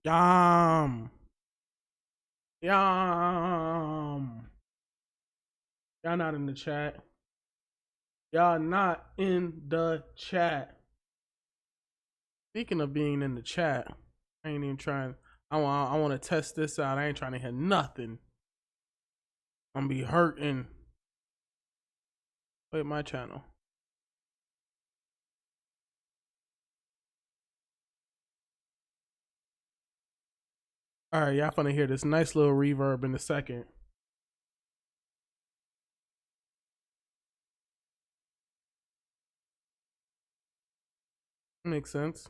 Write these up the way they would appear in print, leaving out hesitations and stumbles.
Yum. Yum. Y'all not in the chat. Y'all not in the chat. Speaking of being in the chat, I ain't even trying. I want to test this out. I ain't trying to hear nothing. I'm gonna be hurting. Wait, my channel. All right, y'all finna hear this nice little reverb in a second. Makes sense.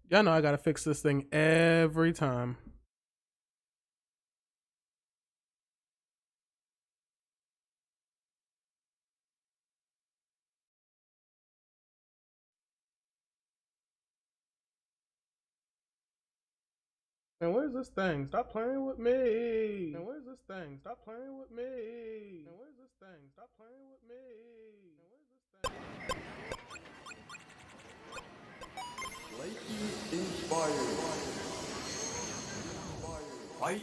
Y'all know I gotta fix this thing every time. And where's this thing? Stop playing with me. And where's this thing? Stop playing with me. And where's this thing? Stop playing with me. And where's this thing? Lightning inspired. Fight.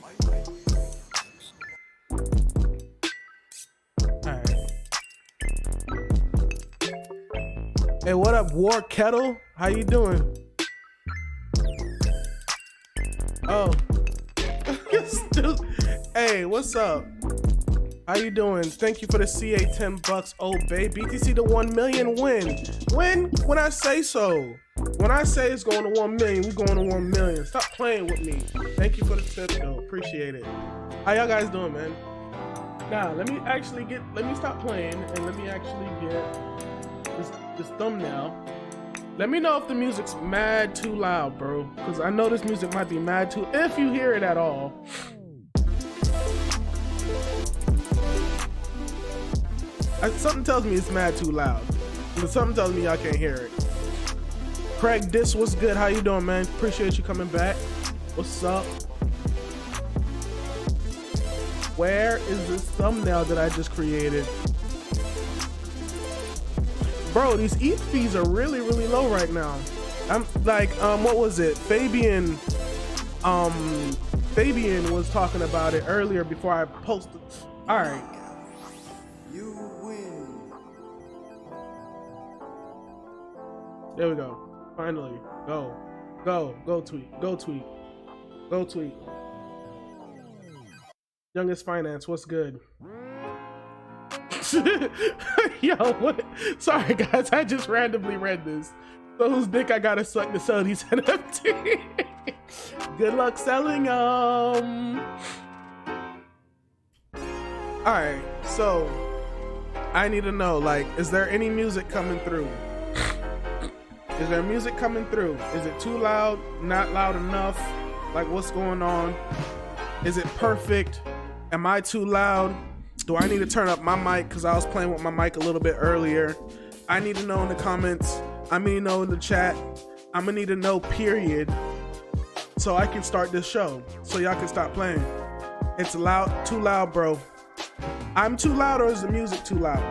Alright. Hey, what up, War Kettle? How you doing? Oh. Hey, what's up? How you doing? Thank you for the CA 10 bucks. Oh, babe. BTC to 1 million win. When I say so. When I say it's going to 1 million, we going to 1 million. Stop playing with me. Thank you for the tip, though. Appreciate it. How y'all guys doing, man? Nah, let me stop playing and let me actually get this thumbnail. Let me know if the music's mad too loud, bro. Because I know this music might be mad too, if you hear it at all. Something tells me it's mad too loud. But something tells me y'all can't hear it. Craig Dis, what's good? How you doing, man? Appreciate you coming back. What's up? Where is this thumbnail that I just created? Bro, these ETH fees are really, really low right now. I'm like, what was it? Fabian was talking about it earlier before I posted. All right. You win. There we go. Finally. Go tweet. Youngest Finance, what's good? Yo, what? Sorry guys, I just randomly read this. So whose dick I gotta suck to sell these NFT? Good luck selling them. Alright, so I need to know, like, is there any music coming through? Is there music coming through? Is it too loud? Not loud enough? Like, what's going on? Is it perfect? Am I too loud? Do I need to turn up my mic? Because I was playing with my mic a little bit earlier. I need to know in the comments. I need to know in the chat. I'm gonna need to know, period, so I can start this show, so y'all can stop playing. It's loud, too loud, bro. I'm too loud, or is the music too loud?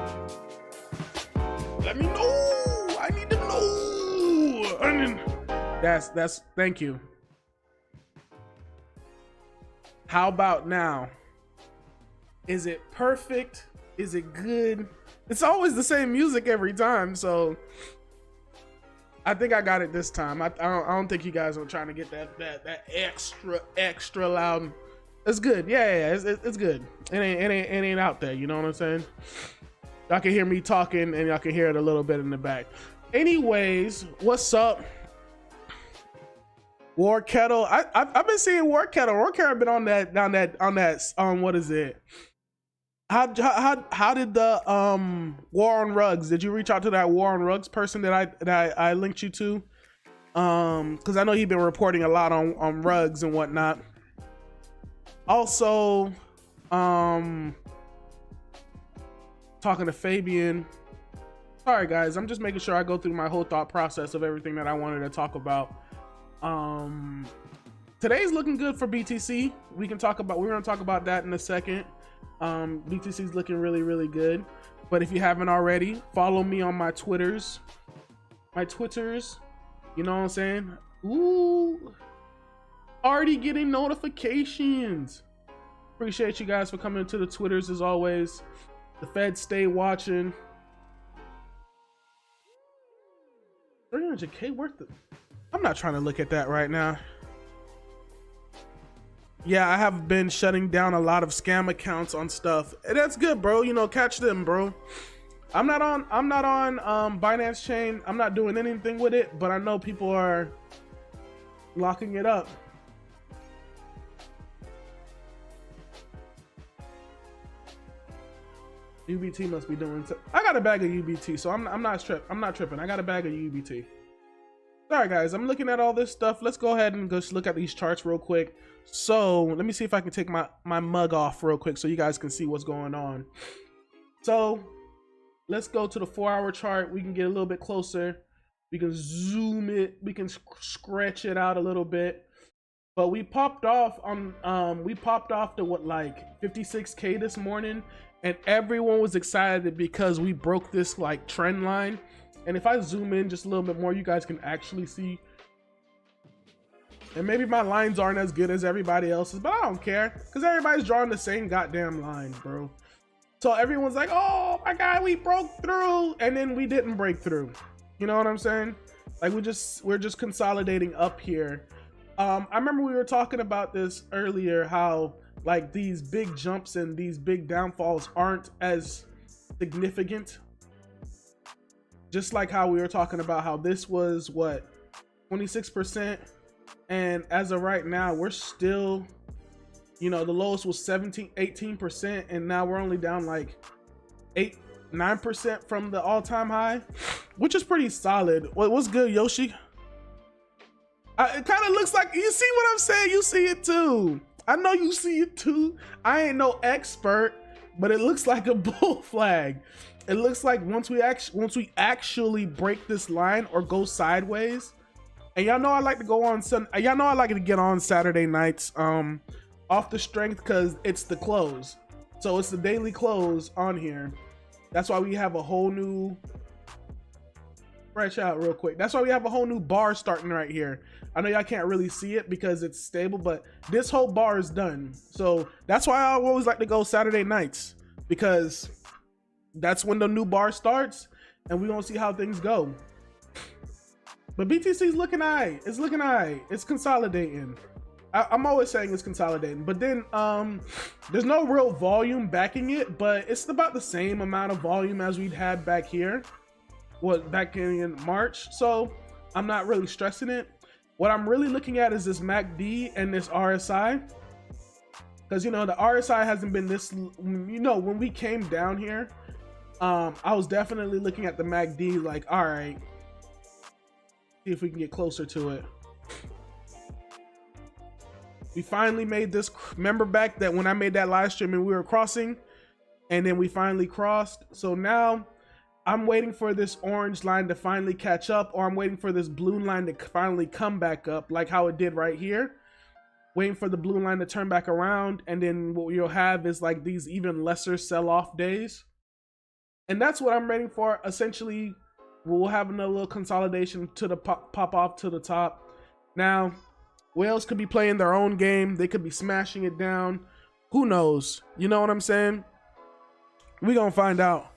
Let me know. I need to know. That's thank you. How about now? Is it perfect? Is it good? It's always the same music every time, so I think I got it this time. I don't think you guys are trying to get that extra loud. It's good. Yeah, it's good. It ain't out there. You know what I'm saying? Y'all can hear me talking, and y'all can hear it a little bit in the back. Anyways, what's up? War Kettle. I've been seeing War Kettle. War Kettle been on that what is it? How did the War on Rugs? Did you reach out to that War on Rugs person that I linked you to? Because I know he's been reporting a lot on rugs and whatnot. Also, talking to Fabian. Sorry guys, I'm just making sure I go through my whole thought process of everything that I wanted to talk about. Today's looking good for BTC. We're gonna talk about that in a second. BTC's looking really, really good. But if you haven't already, follow me on my Twitters. You know what I'm saying? Ooh, already getting notifications. Appreciate you guys for coming to the Twitters as always. The Feds stay watching. 300K worth of... I'm not trying to look at that right now. Yeah, I have been shutting down a lot of scam accounts on stuff. And that's good, bro. You know, catch them, bro. I'm not on Binance Chain. I'm not doing anything with it, but I know people are locking it up. UBT must be doing. I got a bag of UBT, so I'm not tripping. I got a bag of UBT. Sorry guys, I'm looking at all this stuff. Let's go ahead and just look at these charts real quick. So let me see if I can take my mug off real quick so you guys can see what's going on. So let's go to the 4-hour chart. We can get a little bit closer. We can zoom it. We can stretch it out a little bit. But we popped off on to what, like 56K this morning, and everyone was excited because we broke this like trend line. And if I zoom in just a little bit more, you guys can actually see. And maybe my lines aren't as good as everybody else's, but I don't care because everybody's drawing the same goddamn line, bro. So everyone's like, oh my God, we broke through. And then we didn't break through. You know what I'm saying? Like we're just consolidating up here. I remember we were talking about this earlier, how like these big jumps and these big downfalls aren't as significant. Just like how we were talking about how this was what, 26%, and as of right now we're still, you know, the lowest was 18%, and now we're only down like 9% from the all-time high, which is pretty solid. What's good, Yoshi? It kind of looks like, you see what I'm saying? You see it too. I know you see it too. I ain't no expert, but it looks like a bull flag. It looks like once we actually break this line or go sideways, and y'all know I like to go on y'all know I like to get on Saturday nights off the strength because it's the close. So it's the daily close on here. That's why we have a whole new stretch out real quick. That's why we have a whole new bar starting right here. I know y'all can't really see it because it's stable, but this whole bar is done. So that's why I always like to go Saturday nights, because that's when the new bar starts and we're gonna see how things go. But BTC's looking alright. It's looking alright. It's consolidating. I'm always saying it's consolidating, but then there's no real volume backing it, but it's about the same amount of volume as we'd had back here, back in March. So I'm not really stressing it. What I'm really looking at is this MACD and this RSI, because you know the RSI hasn't been this, you know, when we came down here, I was definitely looking at the MACD like, all right, see if we can get closer to it. We finally made this. Remember back that when I made that live stream and we were crossing, and then we finally crossed. So now I'm waiting for this orange line to finally catch up, or I'm waiting for this blue line to finally come back up like how it did right here. Waiting for the blue line to turn back around, and then what you'll have is like these even lesser sell-off days. And that's what I'm waiting for. Essentially, we'll have another little consolidation to the pop off to the top. Now, whales could be playing their own game. They could be smashing it down. Who knows? You know what I'm saying? We're gonna find out.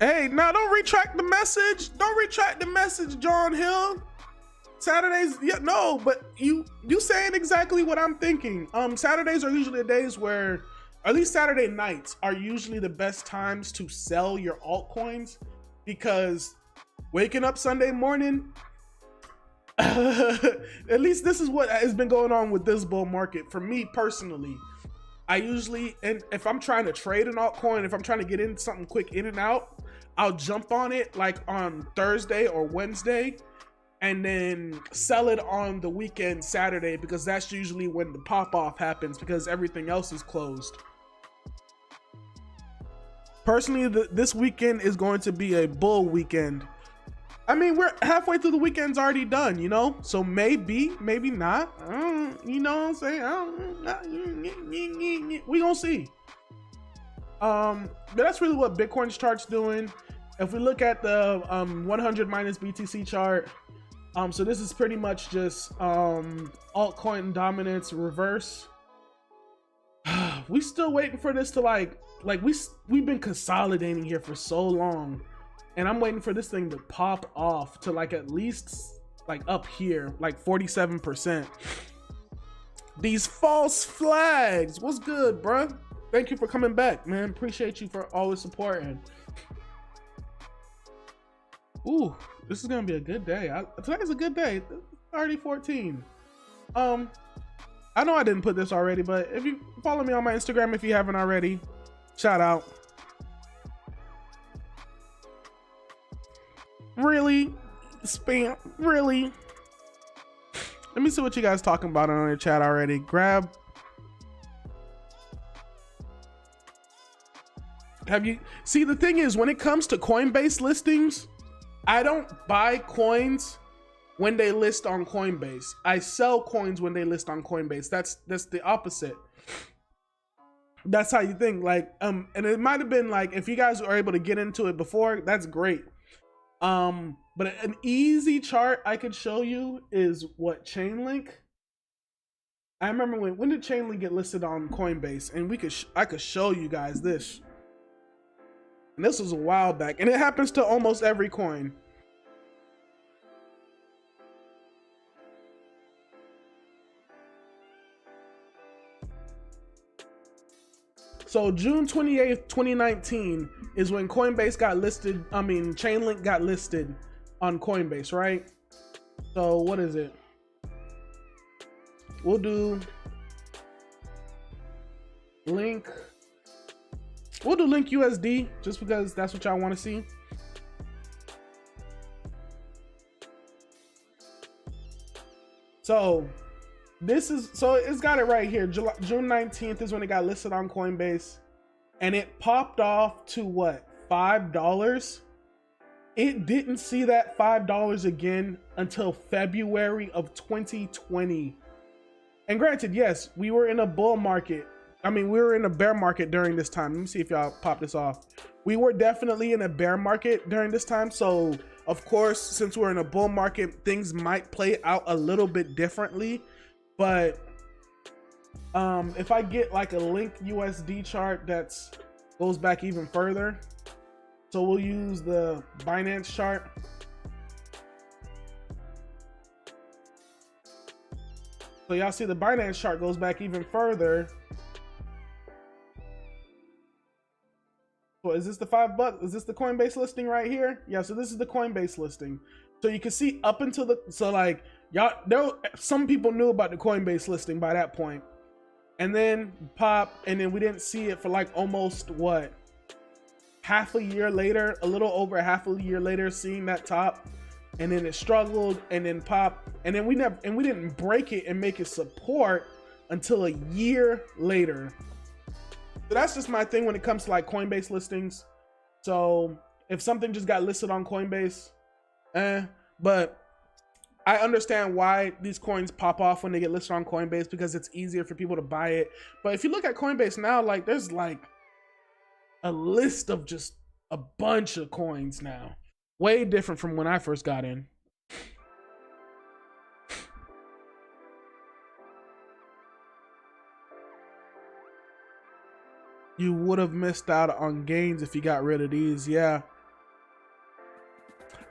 Hey, now don't retract the message. Don't retract the message, John Hill. Saturdays, yeah, no, but you saying exactly what I'm thinking. Saturdays are usually the days where, at least Saturday nights are usually the best times to sell your altcoins, because waking up Sunday morning, at least this is what has been going on with this bull market for me personally. I usually, and if I'm trying to trade an altcoin, if I'm trying to get in something quick in and out, I'll jump on it like on Thursday or Wednesday and then sell it on the weekend Saturday, because that's usually when the pop off happens because everything else is closed. Personally, this weekend is going to be a bull weekend. I mean, we're halfway through the weekend's already done, you know? So maybe not. You know what I'm saying? We gonna see. But that's really what Bitcoin's chart's doing. If we look at the 100 minus BTC chart, so this is pretty much just altcoin dominance reverse. We still waiting for this to like we've been consolidating here for so long, and I'm waiting for this thing to pop off to like at least like up here, like 47%. These false flags, what's good, bruh? Thank you for coming back, man. Appreciate you for always supporting. Ooh, this is gonna be a good day. Today's a good day. Already 14. I know I didn't put this already, but if you follow me on my Instagram, if you haven't already, shout out. Really? Spam? Really? Let me see what you guys talking about on your chat already. Grab. Have you see, the thing is, when it comes to Coinbase listings, I don't buy coins when they list on Coinbase. I sell coins when they list on Coinbase. That's the opposite. That's how you think. Like, and it might have been like, if you guys are able to get into it before, that's great. But an easy chart I could show you is what Chainlink. I remember when did Chainlink get listed on Coinbase, and I could show you guys this. And this was a while back, and it happens to almost every coin. So June 28th, 2019 is when Coinbase got listed. I mean, Chainlink got listed on Coinbase, right? So what is it? We'll do Link. We'll do Link USD just because that's what y'all want to see. So it's got it right here. June 19th is when it got listed on Coinbase, and it popped off to what, $5? It didn't see that $5 again until February of 2020. And granted, yes, we were in a bull market. I mean, we were in a bear market during this time. Let me see if y'all pop this off. We were definitely in a bear market during this time. So of course, since we're in a bull market, things might play out a little bit differently. But if I get like a Link USD chart that's goes back even further, so we'll use the Binance chart. So y'all see the Binance chart goes back even further. So is this the $5? Is this the Coinbase listing right here? Yeah, so this is the Coinbase listing. So you can see up until the, so like y'all, some people knew about the Coinbase listing by that point. And then pop, and then we didn't see it for like almost what? Half a year later, a little over half a year later, seeing that top. And then it struggled, and then pop, and then we didn't break it and make it support until a year later. So that's just my thing when it comes to like Coinbase listings. So if something just got listed on Coinbase, but I understand why these coins pop off when they get listed on Coinbase, because it's easier for people to buy it. But if you look at Coinbase now, like there's like a list of just a bunch of coins now. Way different from when I first got in. You would have missed out on gains if you got rid of these. Yeah.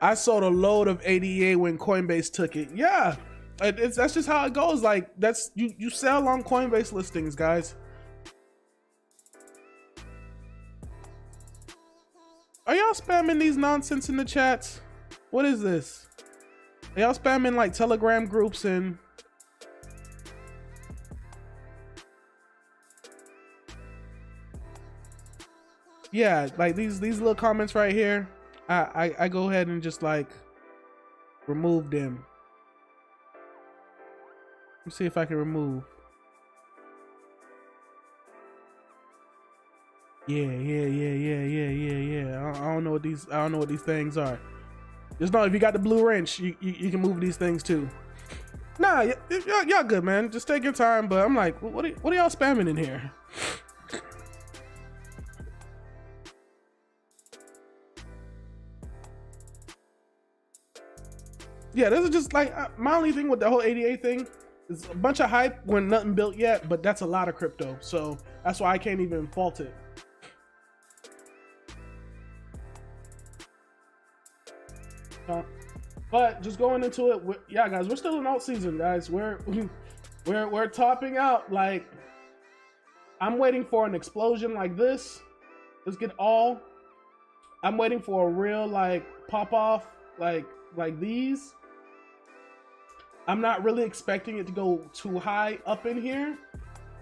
I sold a load of ADA when Coinbase took it. Yeah. That's just how it goes. Like that's you sell on Coinbase listings, guys. Are y'all spamming these nonsense in the chats? What is this? Are y'all spamming like Telegram groups and... Yeah, like these little comments right here, I go ahead and just like remove them. Let's see if I can remove. Yeah. I don't know what these things are. Just know if you got the blue wrench, you can move these things too. Nah, y'all good, man. Just take your time. But I'm like, what are y'all spamming in here? Yeah, this is just like my only thing with the whole 88 thing is a bunch of hype when nothing built yet, but that's a lot of crypto. So that's why I can't even fault it. But just going into it, yeah, guys, we're still in alt season, guys. We're topping out. Like, I'm waiting for an explosion like this. Let's get all. I'm waiting for a real like pop off like these. I'm not really expecting it to go too high up in here,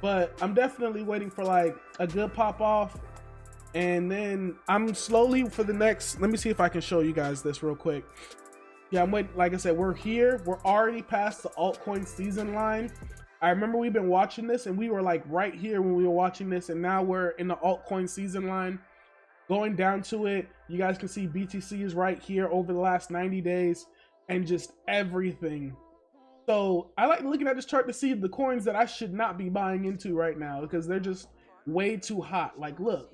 but I'm definitely waiting for like a good pop off. And then I'm slowly for the next, let me see if I can show you guys this real quick. Yeah, I'm waiting. Like I said, we're here. We're already past the altcoin season line. I remember we've been watching this and we were like right here when we were watching this, and now we're in the altcoin season line. Going down to it, you guys can see BTC is right here over the last 90 days and just everything. So I like looking at this chart to see the coins that I should not be buying into right now because they're just way too hot. Like, look,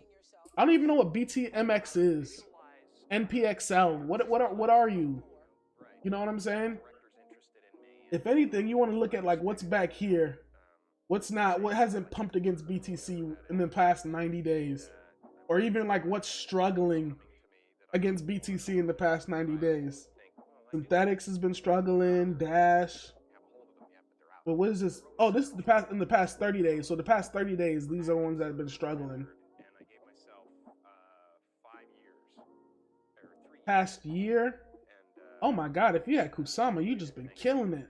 I don't even know what BTMX is. NPXL. What are you? You know what I'm saying? If anything, you want to look at like what's back here, what's not, what hasn't pumped against BTC in the past 90 days, or even like what's struggling against BTC in the past 90 days. Synthetics has been struggling, Dash. But what is this? Oh, this is in the past 30 days. So the past 30 days, these are the ones that have been struggling. Past year? Oh my God, if you had Kusama, you just been killing it.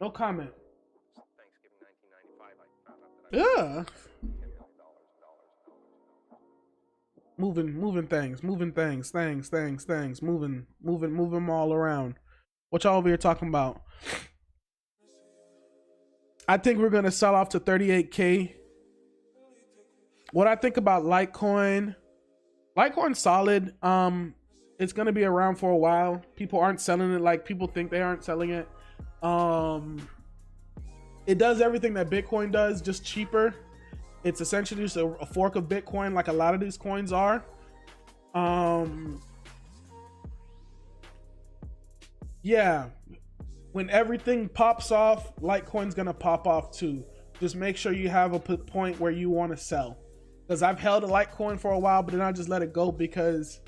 No comment. Yeah. Moving things, moving them all around. What y'all over here talking about? I think we're gonna sell off to 38K. What I think about Litecoin solid. It's gonna be around for a while. People aren't selling it like people think they aren't selling it. It does everything that Bitcoin does, just cheaper. It's essentially just a fork of Bitcoin, like a lot of these coins are. Yeah, when everything pops off, Litecoin's gonna pop off too. Just make sure you have a point where you want to sell. Because I've held a Litecoin for a while, but then I just let it go because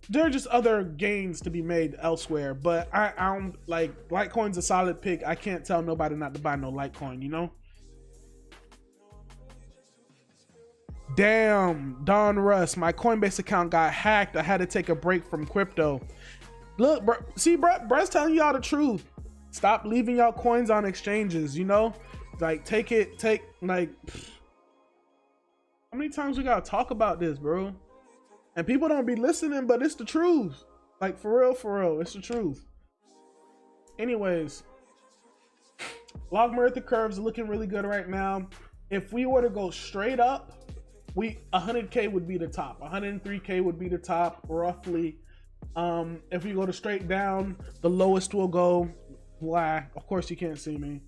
there are just other gains to be made elsewhere. But I don't like Litecoin's a solid pick. I can't tell nobody not to buy no Litecoin, you know? Damn, Don Russ, my Coinbase account got hacked. I had to take a break from crypto. Look, bro, see, bro's telling y'all the truth. Stop leaving y'all coins on exchanges, you know? Like, like, how many times we gotta talk about this, bro? And people don't be listening, but it's the truth. Like, for real, it's the truth. Anyways, logarithmic curves are looking really good right now. If we were to go straight up, 100K would be the top. 103K would be the top, roughly. If we go to straight down, the lowest will go, why? Of course you can't see me.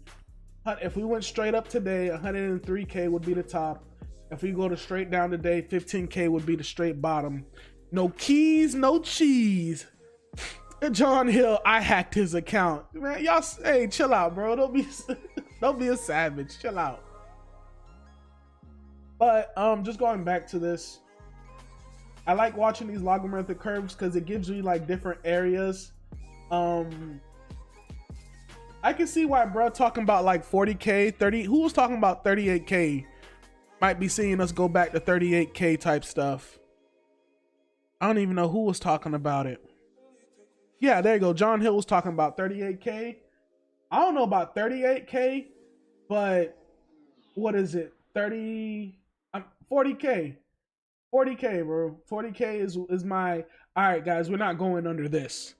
If we went straight up today, 103K would be the top. If we go to straight down today, 15K would be the straight bottom. No keys, no cheese. John Hill, I hacked his account. Man, y'all, hey, chill out, bro. Don't be a savage. Chill out. But just going back to this, I like watching these logarithmic curves because it gives you like different areas. I can see why bro talking about like 40K, 30. Who was talking about 38K? Might be seeing us go back to 38K type stuff. I don't even know who was talking about it. Yeah, there you go. John Hill was talking about 38K. I don't know about 38K, but what is it? 40K. 40K, bro. 40K is my. All right, guys, we're not going under this.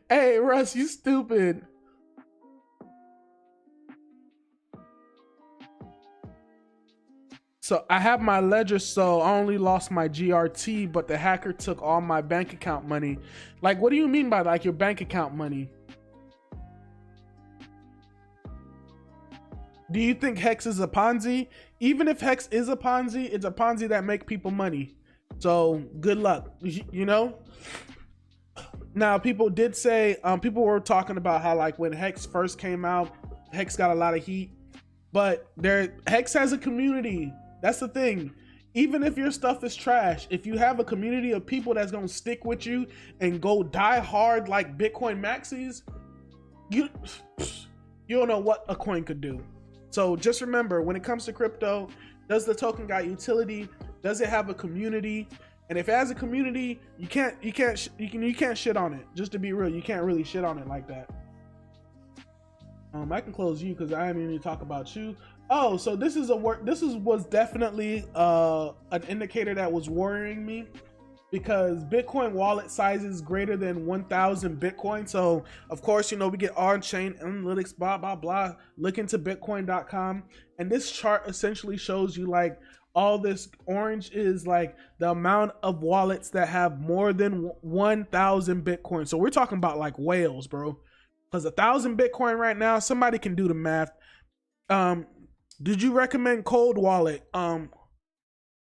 Hey, Russ, you stupid. So I have my ledger, so I only lost my GRT, but the hacker took all my bank account money. Like, what do you mean by like your bank account money? Do you think Hex is a Ponzi? Even if Hex is a Ponzi, it's a Ponzi that make people money. So good luck, you know? Now, people did say, people were talking about how like when Hex first came out, Hex got a lot of heat, but Hex has a community. That's the thing. Even if your stuff is trash, if you have a community of people that's gonna stick with you and go die hard like Bitcoin maxis, you don't know what a coin could do. So just remember, when it comes to crypto, does the token got utility? Does it have a community? And if it has a community, you can't shit on it. Just to be real, you can't really shit on it like that. I can close you because I didn't even talk about you. Oh, so this was definitely an indicator that was worrying me, because Bitcoin wallet sizes greater than 1,000 Bitcoin. So of course, you know, we get on-chain analytics, blah, blah, blah. Look into bitcoin.com. And this chart essentially shows you like all this orange is like the amount of wallets that have more than 1,000 Bitcoin. So we're talking about like whales, bro. Because 1,000 Bitcoin right now, somebody can do the math. Did you recommend cold wallet?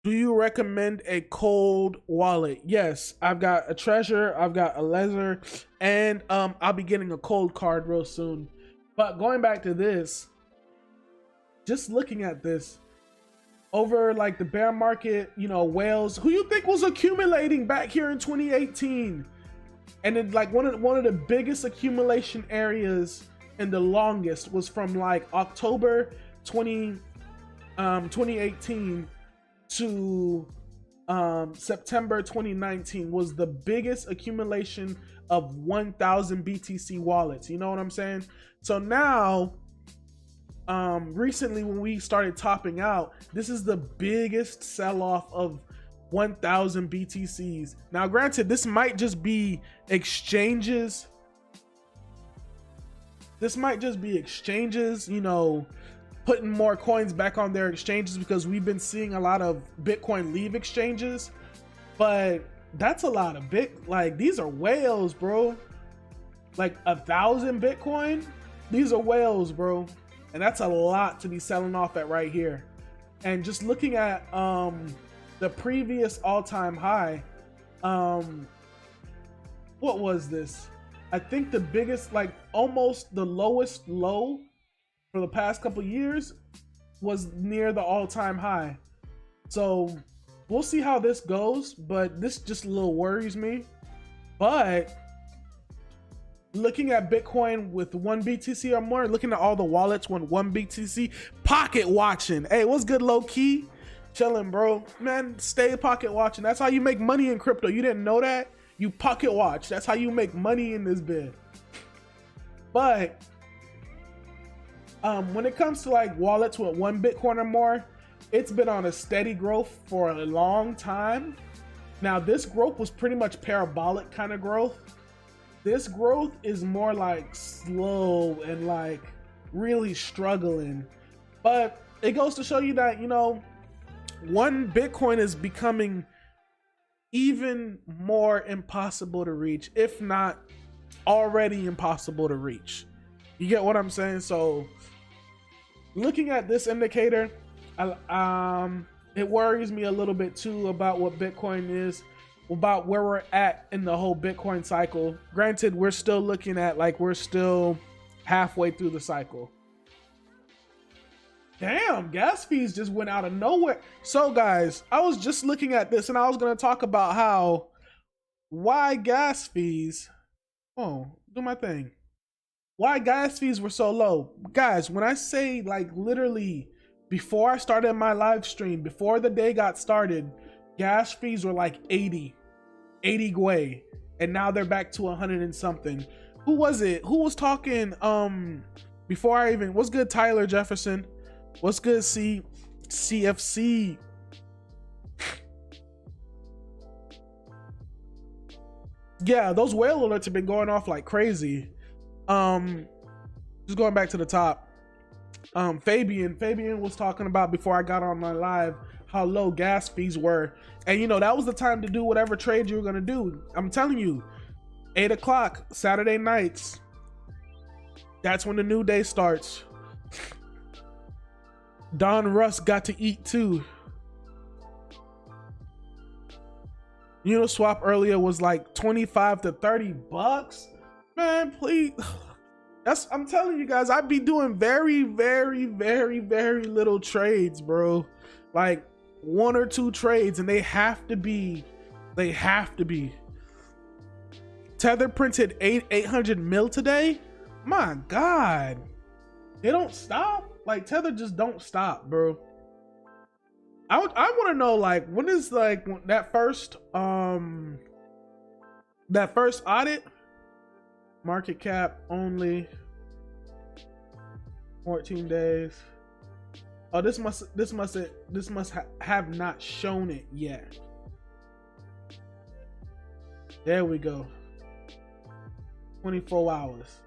Do you recommend a cold wallet? Yes, I've got a Treasure, I've got a Ledger, and I'll be getting a cold card real soon. But going back to this, just looking at this, over like the bear market, you know, whales, who you think was accumulating back here in 2018? And then like one of the biggest accumulation areas and the longest was from like October 2018 to September 2019 was the biggest accumulation of 1,000 BTC wallets. You know what I'm saying? So now, recently when we started topping out, this is the biggest sell-off of 1,000 BTCs. Now, granted, this might just be exchanges. This might just be exchanges, you know, putting more coins back on their exchanges, because we've been seeing a lot of Bitcoin leave exchanges. But that's a lot of like these are whales, bro. Like 1,000 Bitcoin, these are whales, bro. And that's a lot to be selling off at right here. And just looking at the previous all-time high, what was this? I think the biggest, like almost the lowest low for the past couple years was near the all-time high. So we'll see how this goes, but this just a little worries me. But looking at Bitcoin with 1 BTC or more, looking at all the wallets with 1 BTC, pocket watching. Hey, what's good, low key? Chilling, bro. Man, stay pocket watching. That's how you make money in crypto. You didn't know that? You pocket watch. That's how you make money in this bit. But when it comes to like wallets with 1 Bitcoin or more, it's been on a steady growth for a long time. Now, this growth was pretty much parabolic kind of growth. This growth is more like slow and like really struggling. But it goes to show you that, you know, 1 Bitcoin is becoming even more impossible to reach, if not already impossible to reach. You get what I'm saying? So looking at this indicator, it worries me a little bit too about what Bitcoin is, about where we're at in the whole Bitcoin cycle. Granted, we're still looking at like we're still halfway through the cycle. Damn, gas fees just went out of nowhere. So guys, I was just looking at this and I was going to talk about why gas fees, do my thing. Why gas fees were so low. Guys, when I say like literally before I started my live stream, before the day got started, gas fees were like 80 gwei, and now they're back to 100 and something. Who was it? Who was talking before I even, what's good, Tyler Jefferson? What's good, CFC? Yeah, those whale alerts have been going off like crazy. Just going back to the top. Fabian was talking about before I got on my live how low gas fees were, and you know that was the time to do whatever trade you were gonna do. I'm telling you, 8 o'clock Saturday nights, that's when the new day starts. Don Russ got to eat too. Uniswap earlier was like 25 to 30 bucks. Man, please. I'm telling you guys, I'd be doing very, very, very, very little trades, bro. Like 1 or 2 trades, and they have to be. Tether printed 800 mil today. My God, they don't stop. Like Tether just don't stop, bro. I want to know, like, when is like that first audit? Market cap only 14 days. Oh, this must have not shown it yet. There we go. 24 hours.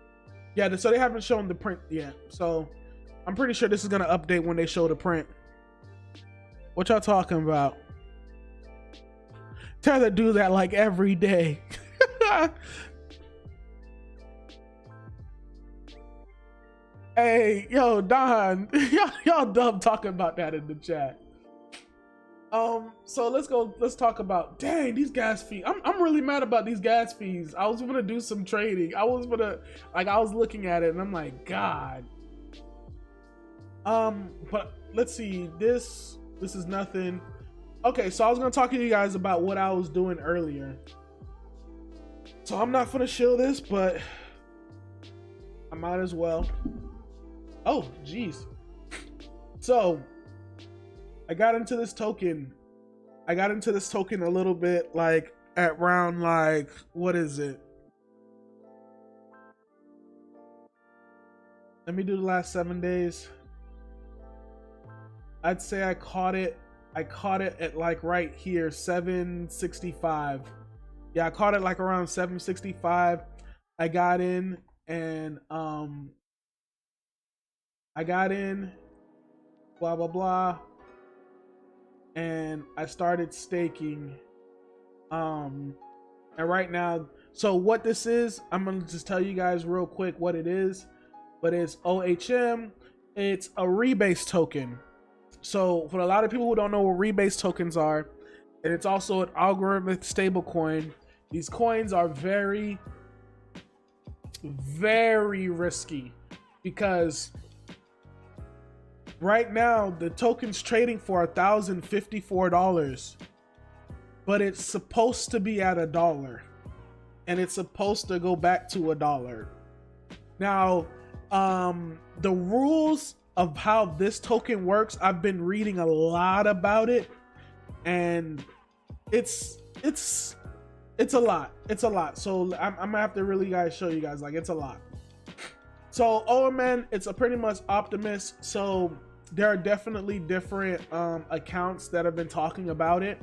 Yeah, so they haven't shown the print yet. So I'm pretty sure this is gonna update when they show the print. What y'all talking about? Tether do that like every day. Hey, yo, Don, y'all dumb talking about that in the chat. So let's talk about, dang, these gas fees. I'm really mad about these gas fees. I was gonna do some trading. I was looking at it and I'm like, God. But let's see, this is nothing. Okay, so I was gonna talk to you guys about what I was doing earlier. So I'm not gonna show this, but I might as well. Oh, geez. So I got into this token a little bit, like at around, like, what is it? Let me do the last 7 days. I'd say I caught it at like right here, 765. Yeah, I caught it like around 765. I got in and blah blah blah, and I started staking. And right now, so what this is, I'm gonna just tell you guys real quick what it is. But it's OHM. It's a rebase token. So for a lot of people who don't know what rebase tokens are, and it's also an algorithmic stable coin. These coins are very, very risky because right now the token's trading for $1,054, but it's supposed to be at $1, and it's supposed to go back to $1. Now, the rules of how this token works, I've been reading a lot about it, and it's a lot. So I'm gonna have to really show you guys, like, it's a lot. So OMN, it's a pretty much Optimus. So there are definitely different accounts that have been talking about it.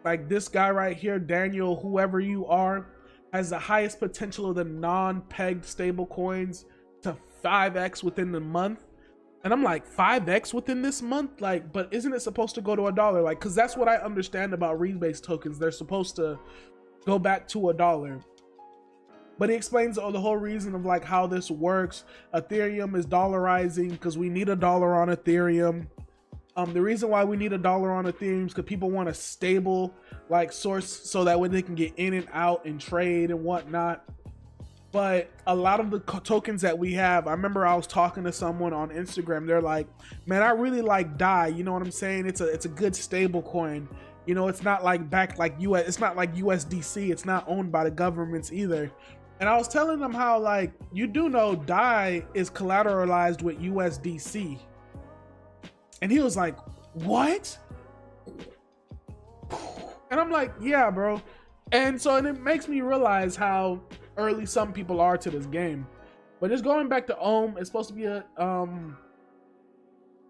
Like this guy right here, Daniel, whoever you are, has the highest potential of the non-pegged stable coins to 5x within the month. And I'm like, 5x within this month? Like, but isn't it supposed to go to $1? Like, because that's what I understand about rebase tokens. They're supposed to go back to $1. But he explains the whole reason of like how this works. Ethereum is dollarizing because we need $1 on Ethereum. The reason why we need $1 on Ethereum is because people want a stable like source so that way they can get in and out and trade and whatnot. But a lot of the tokens that we have, I remember I was talking to someone on Instagram. They're like, man, I really like DAI. You know what I'm saying? It's a good stable coin. You know, it's not like back like US. It's not like USDC. It's not owned by the governments either. And I was telling them how, like, you do know DAI is collateralized with USDC. And he was like, what? And I'm like, yeah, bro. And so, and it makes me realize how early some people are to this game. But just going back to Ohm, it's supposed to be a an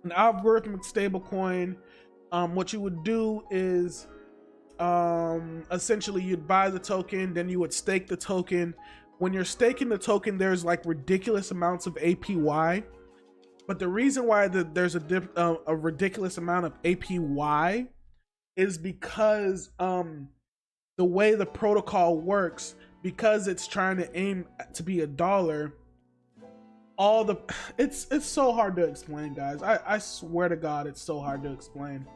algorithmic stable coin. What you would do is essentially you'd buy the token, then you would stake the token. When you're staking the token, there's like ridiculous amounts of APY. But the reason why there's a ridiculous amount of APY is because the way the protocol works, because it's trying to aim to be $1. It's so hard to explain, guys. I swear to God, it's so hard to explain.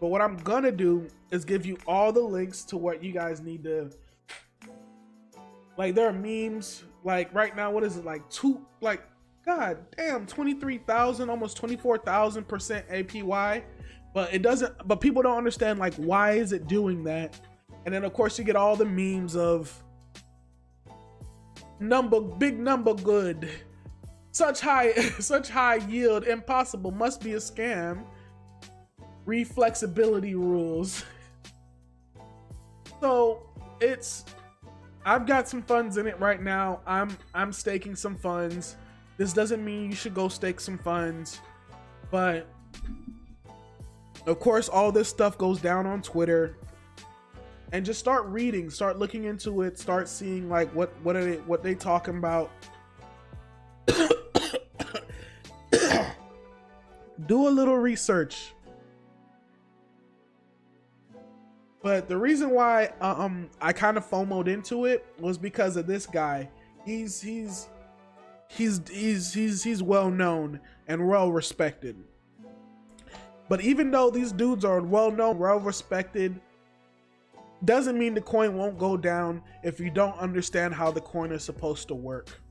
But what I'm gonna do is give you all the links to what you guys need to, like, there are memes, like right now, what is it, god damn, 23,000, almost 24,000% APY. But people don't understand, like, why is it doing that? And then of course you get all the memes of big number good, such high yield, impossible, must be a scam, reflexibility rules. So I've got some funds in it right now. I'm staking some funds. This doesn't mean you should go stake some funds, but of course all this stuff goes down on Twitter. And just start reading, start looking into it, start seeing like what they talking about. Do a little research. But the reason why I kind of FOMO'd into it was because of this guy. He's well known and well respected. But even though these dudes are well known, well respected, doesn't mean the coin won't go down if you don't understand how the coin is supposed to work.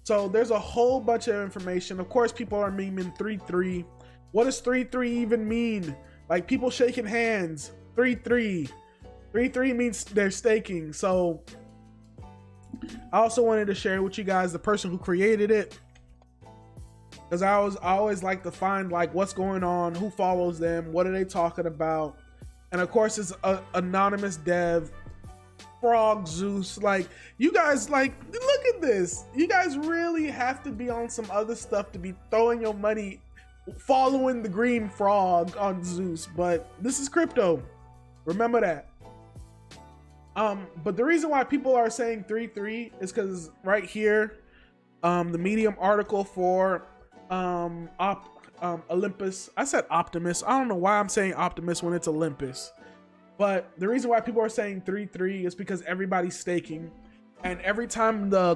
So there's a whole bunch of information. Of course, people are memeing 3-3. What does 3-3 even mean? Like, people shaking hands. 3-3. 3-3 means they're staking. So I also wanted to share with you guys the person who created it, because I always like to find like what's going on, who follows them, what are they talking about. And of course, it's a anonymous dev, Frog Zeus. Like, you guys, like, look at this. You guys really have to be on some other stuff to be throwing your money following the green frog on Zeus. But this is crypto. Remember that. But the reason why people are saying 3-3 is because right here, the Medium article for Olympus. I said Optimus. I don't know why I'm saying Optimus when it's Olympus. But the reason why people are saying 3-3 is because everybody's staking, and every time the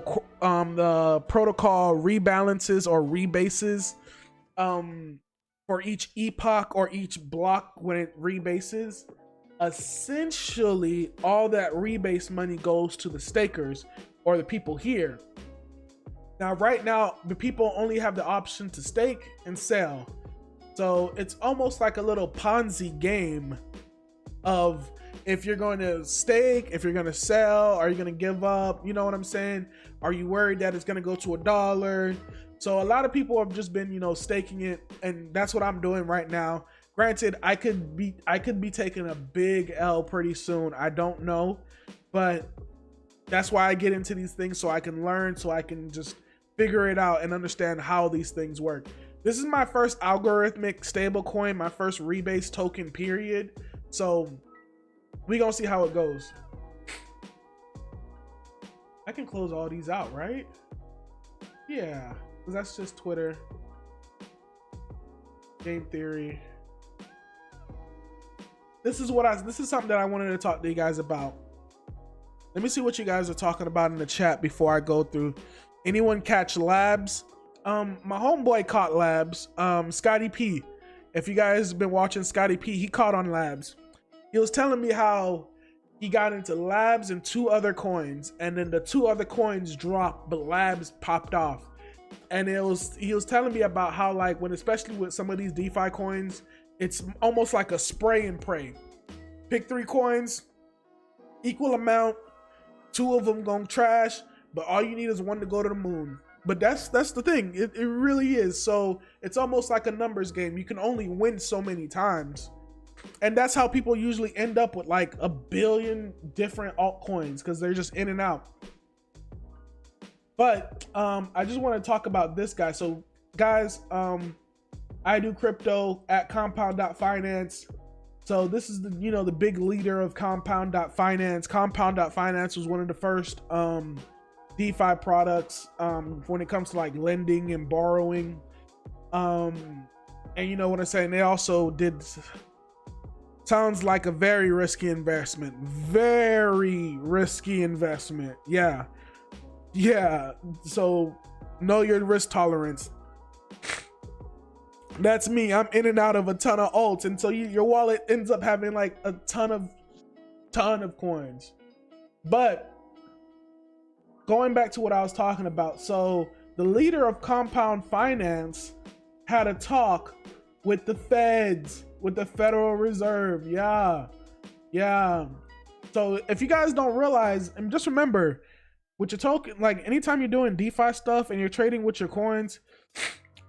protocol rebalances or rebases for each epoch or each block, when it rebases, essentially all that rebase money goes to the stakers or the people here. Now, right now, the people only have the option to stake and sell. So it's almost like a little Ponzi game of, if you're going to stake, if you're going to sell, are you going to give up? You know what I'm saying? Are you worried that it's going to go to $1? So a lot of people have just been, staking it, and that's what I'm doing right now. Granted, I could be taking a big L pretty soon. I don't know, but that's why I get into these things, so I can learn, so I can just figure it out and understand how these things work. This is my first algorithmic stable coin, my first rebase token, period. So we gonna see how it goes. I can close all these out, right? Yeah, because that's just Twitter. Game theory. This is something that I wanted to talk to you guys about. Let me see what you guys are talking about in the chat before I go through. Anyone catch Labs? My homeboy caught Labs. Scotty P. If you guys have been watching Scotty P, he caught on Labs. He was telling me how he got into Labs and 2 other coins, and then the 2 other coins dropped, but Labs popped off. And he was telling me about how, like, especially with some of these DeFi coins, it's almost like a spray and pray. Pick 3 coins, equal amount, 2 of them gonna trash, but all you need is 1 to go to the moon. But that's the thing. It really is. So it's almost like a numbers game. You can only win so many times. And that's how people usually end up with like 1 billion different altcoins, because they're just in and out. But I just want to talk about this guy. So guys, I do crypto at compound.finance. So this is the big leader of compound.finance. Compound.finance was one of the first DeFi products when it comes to like lending and borrowing. And you know what I'm saying? They also did, sounds like a very risky investment. Very risky investment. Yeah. Yeah. So know your risk tolerance. That's me. I'm in and out of a ton of alts. And so your wallet ends up having like a ton of coins. But going back to what I was talking about. So the leader of Compound Finance had a talk with the feds, with the Federal Reserve. Yeah. So if you guys don't realize, and just remember, with your token, like anytime you're doing DeFi stuff and you're trading with your coins,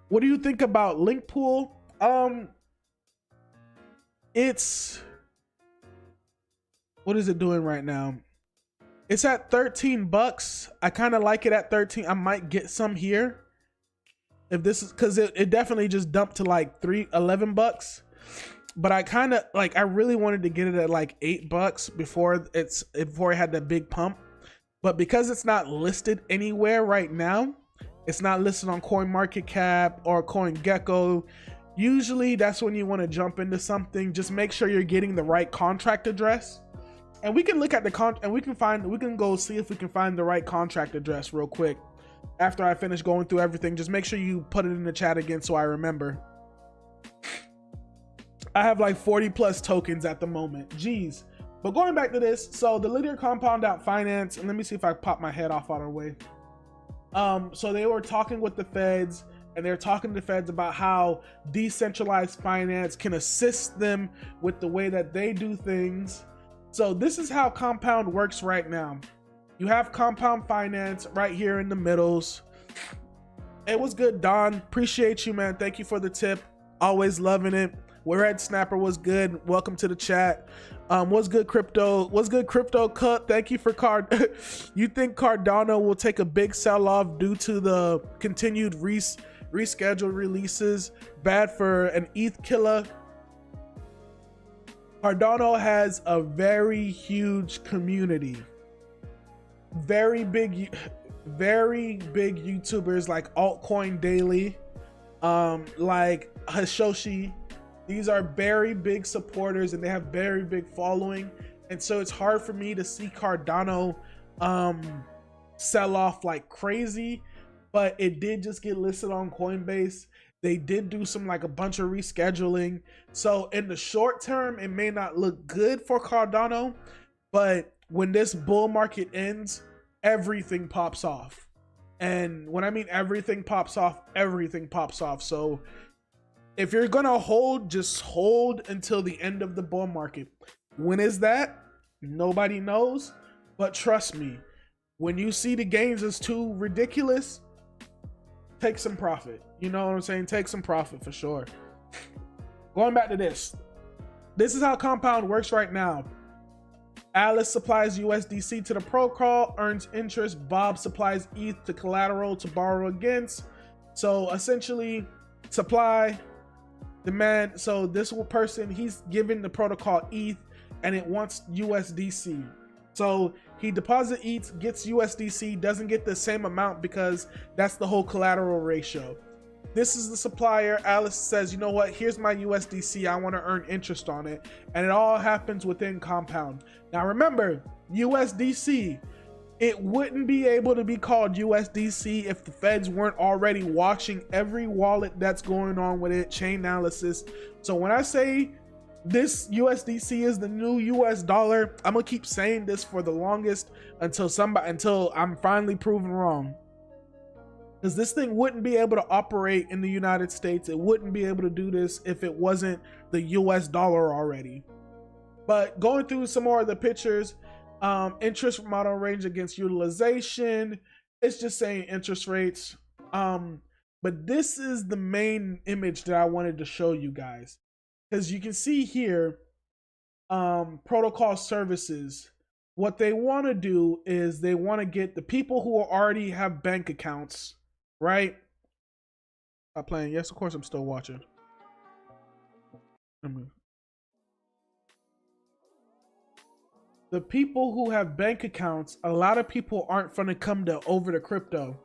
what do you think about Link Pool? It's, what is it doing right now? It's at 13 bucks. I kind of like it at 13. I might get some here. If this is, cause it definitely just dumped to like 11 bucks. But I kind of like, I really wanted to get it at like 8 bucks before it had that big pump. But because it's not listed anywhere right now, it's not listed on CoinMarketCap or CoinGecko. Usually that's when you want to jump into something. Just make sure you're getting the right contract address. And we can look at the and we can go see if we can find the right contract address real quick. After I finish going through everything, just make sure you put it in the chat again so I remember. I have like 40 plus tokens at the moment. Jeez. But going back to this, so the leader Compound Out Finance, and let me see if I pop my head off on our way. So they were talking with the feds, and they're talking to the feds about how decentralized finance can assist them with the way that they do things. So this is how Compound works right now. You have Compound Finance right here in the middles. It was good, Don. Appreciate you, man. Thank you for the tip. Always loving it. Red Snapper was good. Welcome to the chat. What's good, Crypto? What's good, Crypto Cut? Thank you for Card. You think Cardano will take a big sell-off due to the continued rescheduled releases? Bad for an ETH killer. Cardano has a very huge community. Very big YouTubers like Altcoin Daily, like Hashoshi. These are very big supporters and they have very big following. And so it's hard for me to see Cardano sell off like crazy, but it did just get listed on Coinbase. They did do some like a bunch of rescheduling. So in the short term, it may not look good for Cardano, but when this bull market ends, everything pops off. And when I mean everything pops off, everything pops off. So if you're gonna hold, just hold until the end of the bull market. When is that? Nobody knows, but trust me, when you see the gains is too ridiculous, take some profit. You know what I'm saying? Take some profit for sure. Going back to this. This is how Compound works right now. Alice supplies USDC to the protocol, earns interest. Bob supplies ETH to collateral to borrow against. So essentially, supply, demand. So this person, he's giving the protocol ETH and it wants USDC. So he deposits ETH, gets USDC, doesn't get the same amount because that's the whole collateral ratio. This is the supplier. Alice says, you know what, here's my USDC, I want to earn interest on it. And it all happens within Compound. Now remember, USDC, it wouldn't be able to be called USDC if the feds weren't already watching every wallet that's going on with it, chain analysis. So when I say this USDC is the new US dollar, I'm gonna keep saying this for the longest until I'm finally proven wrong. Because this thing wouldn't be able to operate in the United States. It wouldn't be able to do this if it wasn't the US dollar already. But going through some more of the pictures, interest model range against utilization, it's just saying interest rates. But this is the main image that I wanted to show you guys. Because you can see here, protocol services. What they want to do is they want to get the people who already have bank accounts, right? Stop playing. Yes, of course I'm still watching. The people who have bank accounts, a lot of people aren't going to come over to crypto.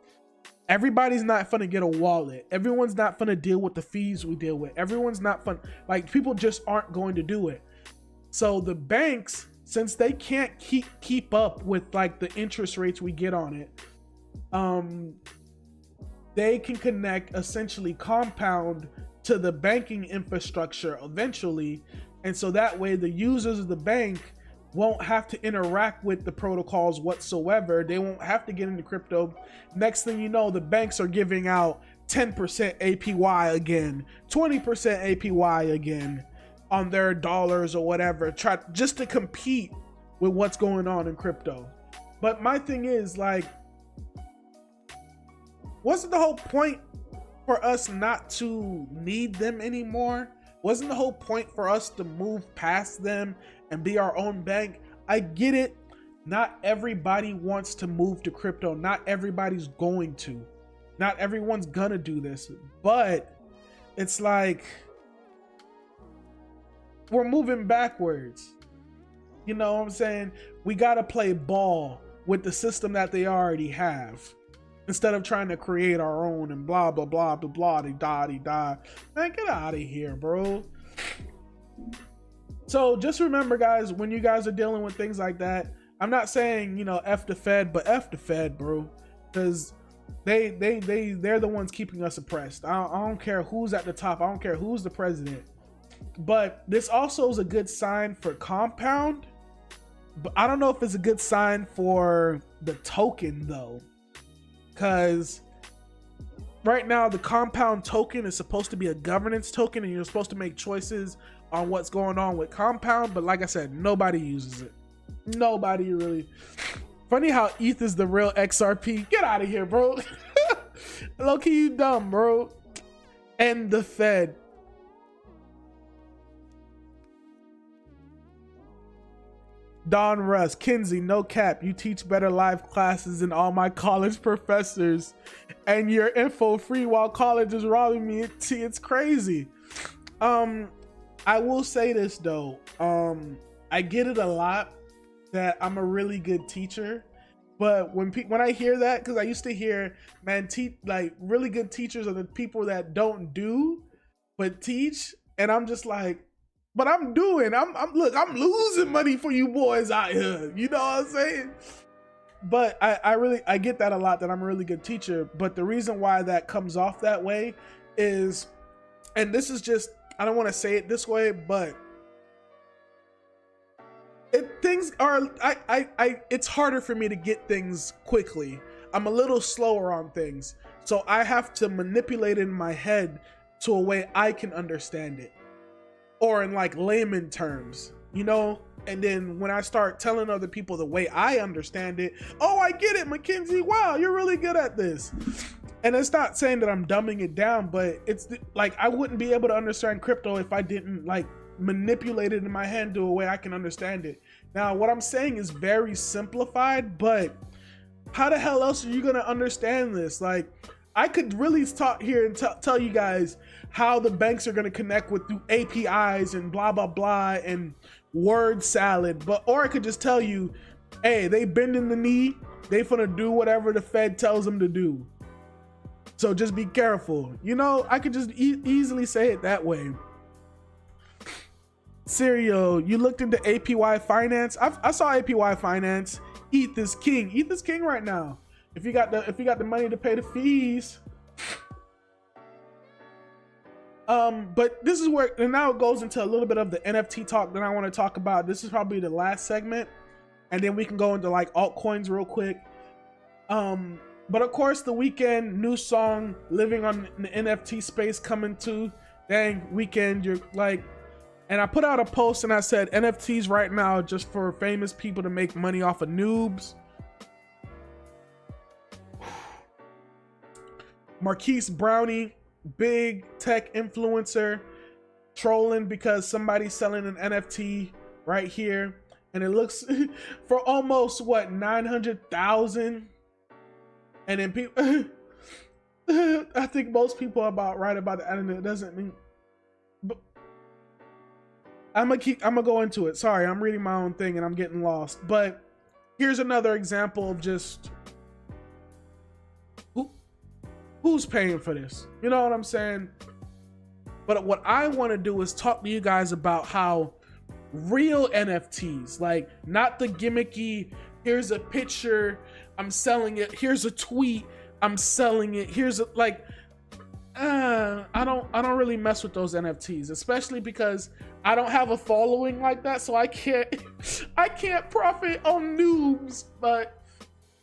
Everybody's not gonna get a wallet. Everyone's not gonna deal with the fees we deal with. Everyone's not fun. Like, people just aren't going to do it. So the banks, since they can't keep up with like the interest rates we get on it, they can connect essentially Compound to the banking infrastructure eventually. And so that way the users of the bank won't have to interact with the protocols whatsoever. They won't have to get into crypto. Next thing you know, the banks are giving out 10% APY again, 20% APY again on their dollars or whatever, just to compete with what's going on in crypto. But my thing is, like, wasn't the whole point for us not to need them anymore? Wasn't the whole point for us to move past them and be our own bank? I get it. Not everybody wants to move to crypto. Not everybody's going to. Not everyone's gonna do this. But it's like, we're moving backwards. You know what I'm saying? We gotta play ball with the system that they already have, instead of trying to create our own and blah blah blah blah blah da. Man, get out of here, bro. So just remember, guys, when you guys are dealing with things like that, I'm not saying, you know, F the Fed, but F the Fed, bro, because they're the ones keeping us oppressed. I don't care who's at the top. I don't care who's the president. But this also is a good sign for Compound. But I don't know if it's a good sign for the token though, because right now the Compound token is supposed to be a governance token, and you're supposed to make choices on what's going on with Compound. But like I said, nobody uses it. Nobody really. Funny how ETH is the real XRP. Get out of here, bro. Low-key, you dumb, bro. And the Fed. Don Russ, Kinsey, no cap. You teach better live classes than all my college professors, and your info free while college is robbing me. It's crazy. I will say this though. I get it a lot that I'm a really good teacher, but when I hear that, because I used to hear, man, like really good teachers are the people that don't do but teach, and I'm just like, but I'm losing money for you boys out here. You know what I'm saying? But I get that a lot, that I'm a really good teacher. But the reason why that comes off that way is, and this is just, I don't want to say it this way, but it's harder for me to get things quickly. I'm a little slower on things. So I have to manipulate it in my head to a way I can understand it. Or in like layman terms, you know? And then when I start telling other people the way I understand it, oh, I get it, Mackenzie, wow, you're really good at this. And it's not saying that I'm dumbing it down, but it's like, I wouldn't be able to understand crypto if I didn't like manipulate it in my head to a way I can understand it. Now, what I'm saying is very simplified, but how the hell else are you gonna understand this? Like, I could really talk here and tell you guys how the banks are going to connect with through APIs and blah, blah, blah, and word salad. Or I could just tell you, hey, they bending the knee. They finna do whatever the Fed tells them to do. So just be careful. You know, I could just easily say it that way. Serial, you looked into APY finance. I saw APY finance. ETH is king. ETH is king right now. If you got the money to pay the fees. But this is where, and now it goes into a little bit of the NFT talk that I want to talk about. This is probably the last segment, and then we can go into like altcoins real quick. But of course, the Weeknd new song, Living on the NFT Space, coming to. Dang, Weeknd, you're like, and I put out a post and I said NFTs right now just for famous people to make money off of noobs. Marquise Brownie, big tech influencer, trolling because somebody's selling an NFT right here, and it looks for almost what, 900,000. And then people, I think most people are right about that, and it doesn't mean. But I'm gonna go into it. Sorry, I'm reading my own thing and I'm getting lost. But here's another example of just. Who's paying for this? You know what I'm saying? But what I want to do is talk to you guys about how real NFTs, like not the gimmicky, here's a picture, I'm selling it, here's a tweet, I'm selling it, here's a, like, I don't really mess with those NFTs, especially because I don't have a following like that, so I can't profit on noobs. But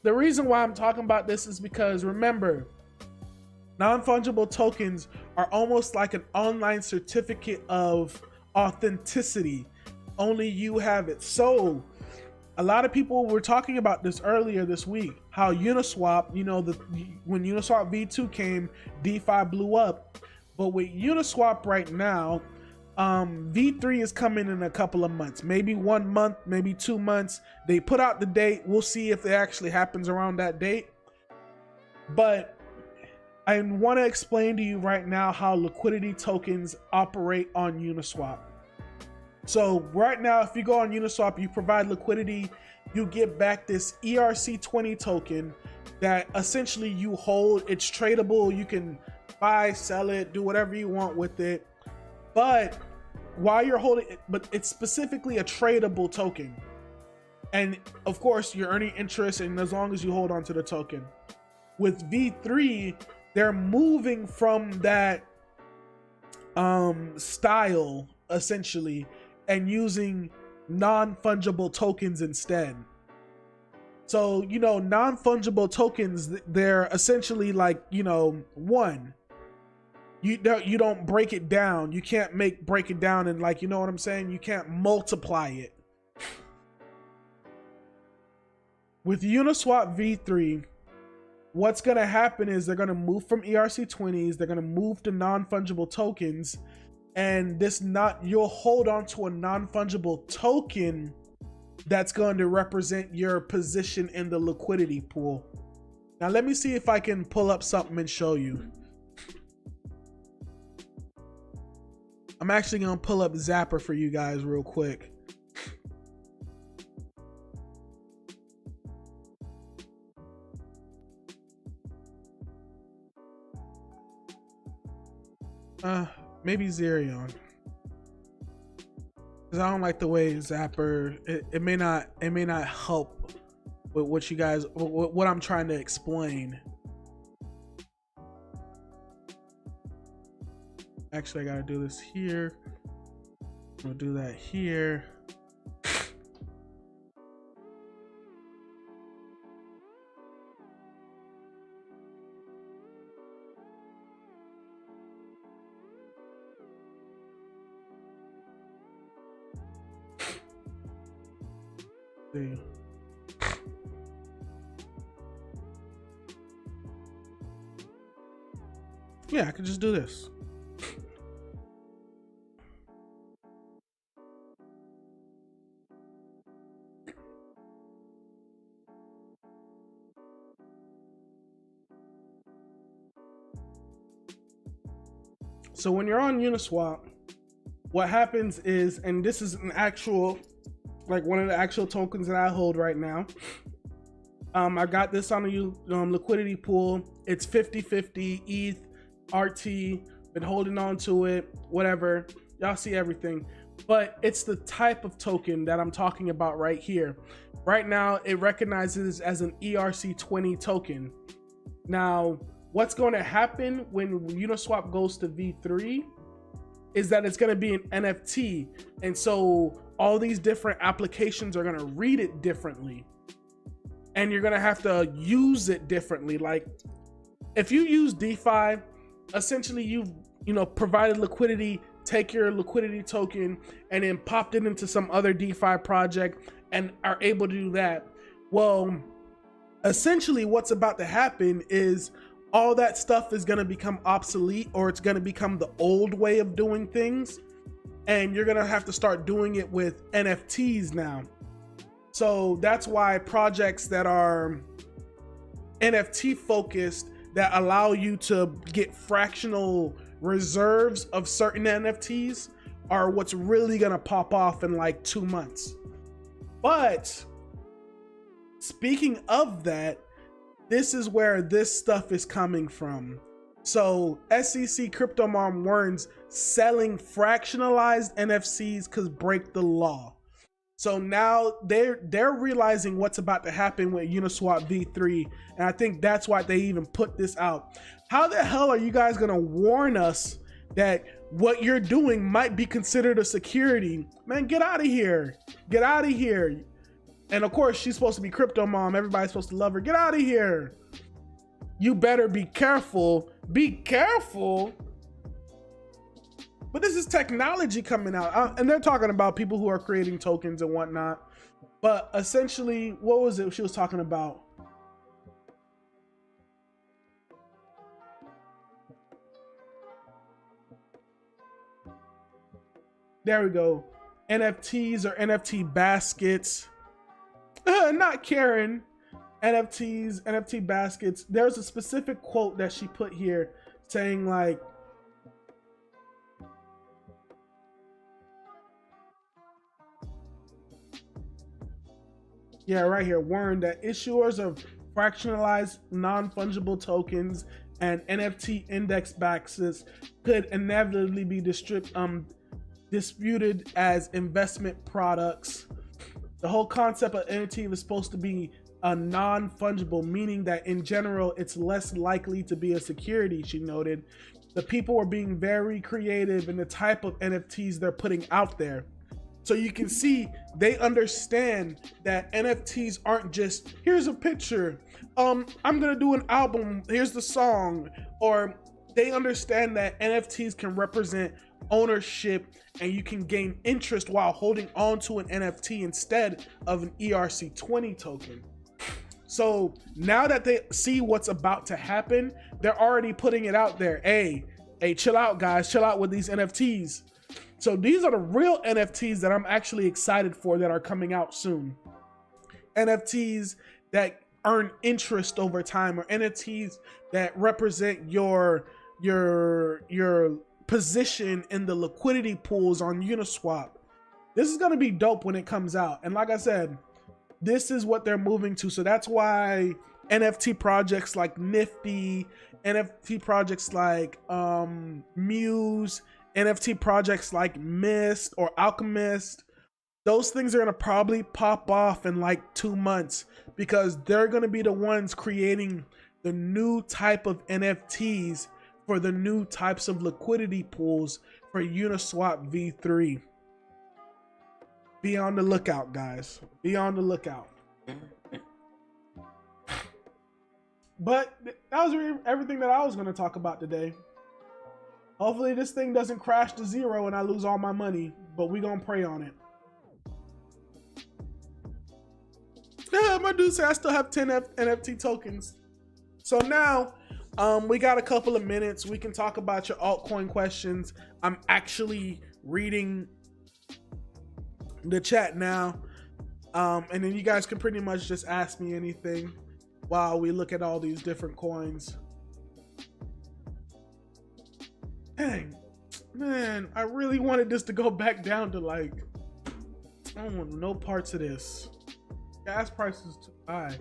the reason why I'm talking about this is because, remember, non-fungible tokens are almost like an online certificate of authenticity. Only you have it. So a lot of people were talking about this earlier this week, how Uniswap, you know, when Uniswap V2 came, DeFi blew up. But with Uniswap right now, V3 is coming in a couple of months, maybe 1 month, maybe 2 months. They put out the date. We'll see if it actually happens around that date. But I want to explain to you right now how liquidity tokens operate on Uniswap. So right now, if you go on Uniswap, you provide liquidity, you get back this ERC20 token that essentially you hold. It's tradable. You can buy, sell it, do whatever you want with it. But while you're holding it, but it's specifically a tradable token. And of course, you're earning interest, and as long as you hold on to the token. With V3, they're moving from that style, essentially, and using non-fungible tokens instead. So, you know, non-fungible tokens, they're essentially like, you know, one, you don't break it down. You can't break it down and, like, you know what I'm saying? You can't multiply it. With Uniswap V3, what's going to happen is they're going to move from ERC20s, they're going to move to non-fungible tokens, and you'll hold on to a non-fungible token that's going to represent your position in the liquidity pool. Now let me see if I can pull up something and show you. I'm actually going to pull up Zapper for you guys real quick. Maybe Zerion, because I don't like the way Zapper. It may not help with what you guys, what I'm trying to explain. Actually, I gotta do this here. I'll do that here. See. Yeah, I could just do this. So when you're on Uniswap, what happens is, and this is an actual, like one of the actual tokens that I hold right now. I got this on a liquidity pool. It's 50-50 ETH, RT, been holding on to it, whatever. Y'all see everything. But it's the type of token that I'm talking about right here. Right now, it recognizes as an ERC20 token. Now, what's going to happen when Uniswap goes to V3 is that it's going to be an NFT. And so all these different applications are going to read it differently. And you're going to have to use it differently. Like if you use DeFi, essentially you've, provided liquidity, take your liquidity token and then popped it into some other DeFi project and are able to do that. Well, essentially what's about to happen is all that stuff is going to become obsolete, or it's going to become the old way of doing things. And you're going to have to start doing it with NFTs now. So that's why projects that are NFT focused, that allow you to get fractional reserves of certain NFTs, are what's really going to pop off in like 2 months. But speaking of that, this is where this stuff is coming from. So SEC Crypto Mom warns selling fractionalized NFCs could break the law. So now they're realizing what's about to happen with Uniswap v3, and I think that's why they even put this out. How the hell are you guys gonna warn us that what you're doing might be considered a security? Man, get out of here. Get out of here. And of course, she's supposed to be Crypto Mom. Everybody's supposed to love her. Get out of here. You better be careful. Be careful. But this is technology coming out. And they're talking about people who are creating tokens and whatnot. But essentially, what was it she was talking about? There we go. NFTs or NFT baskets. Not Karen. NFTs, NFT baskets. There's a specific quote that she put here saying like, yeah, right here, warned that issuers of fractionalized non-fungible tokens and NFT index baskets could inevitably be disputed as investment products. The whole concept of NFT was supposed to be a non-fungible, meaning that in general, it's less likely to be a security, she noted. The people were being very creative in the type of NFTs they're putting out there. So you can see they understand that NFTs aren't just, here's a picture, I'm gonna do an album, here's the song, or they understand that NFTs can represent ownership and you can gain interest while holding on to an NFT instead of an ERC20 token. So now that they see what's about to happen, they're already putting it out there. Hey, chill out, guys, chill out with these NFTs. So these are the real NFTs that I'm actually excited for that are coming out soon. NFTs that earn interest over time, or NFTs that represent your position in the liquidity pools on Uniswap. This is gonna be dope when it comes out. And like I said, this is what they're moving to. So that's why NFT projects like Nifty, NFT projects like Muse, NFT projects like Mist or Alchemist, those things are gonna probably pop off in like 2 months because they're gonna be the ones creating the new type of NFTs for the new types of liquidity pools for Uniswap v3. Be on the lookout, guys. Be on the lookout. But that was everything that I was going to talk about today. Hopefully this thing doesn't crash to zero and I lose all my money, but we're going to pray on it. Yeah, my dude said I still have 10 NFT tokens. So now we got a couple of minutes. We can talk about your altcoin questions. I'm actually reading the chat now, and then you guys can pretty much just ask me anything while we look at all these different coins. Dang, man, I really wanted this to go back down to like, I don't want no parts of this. Gas prices too high.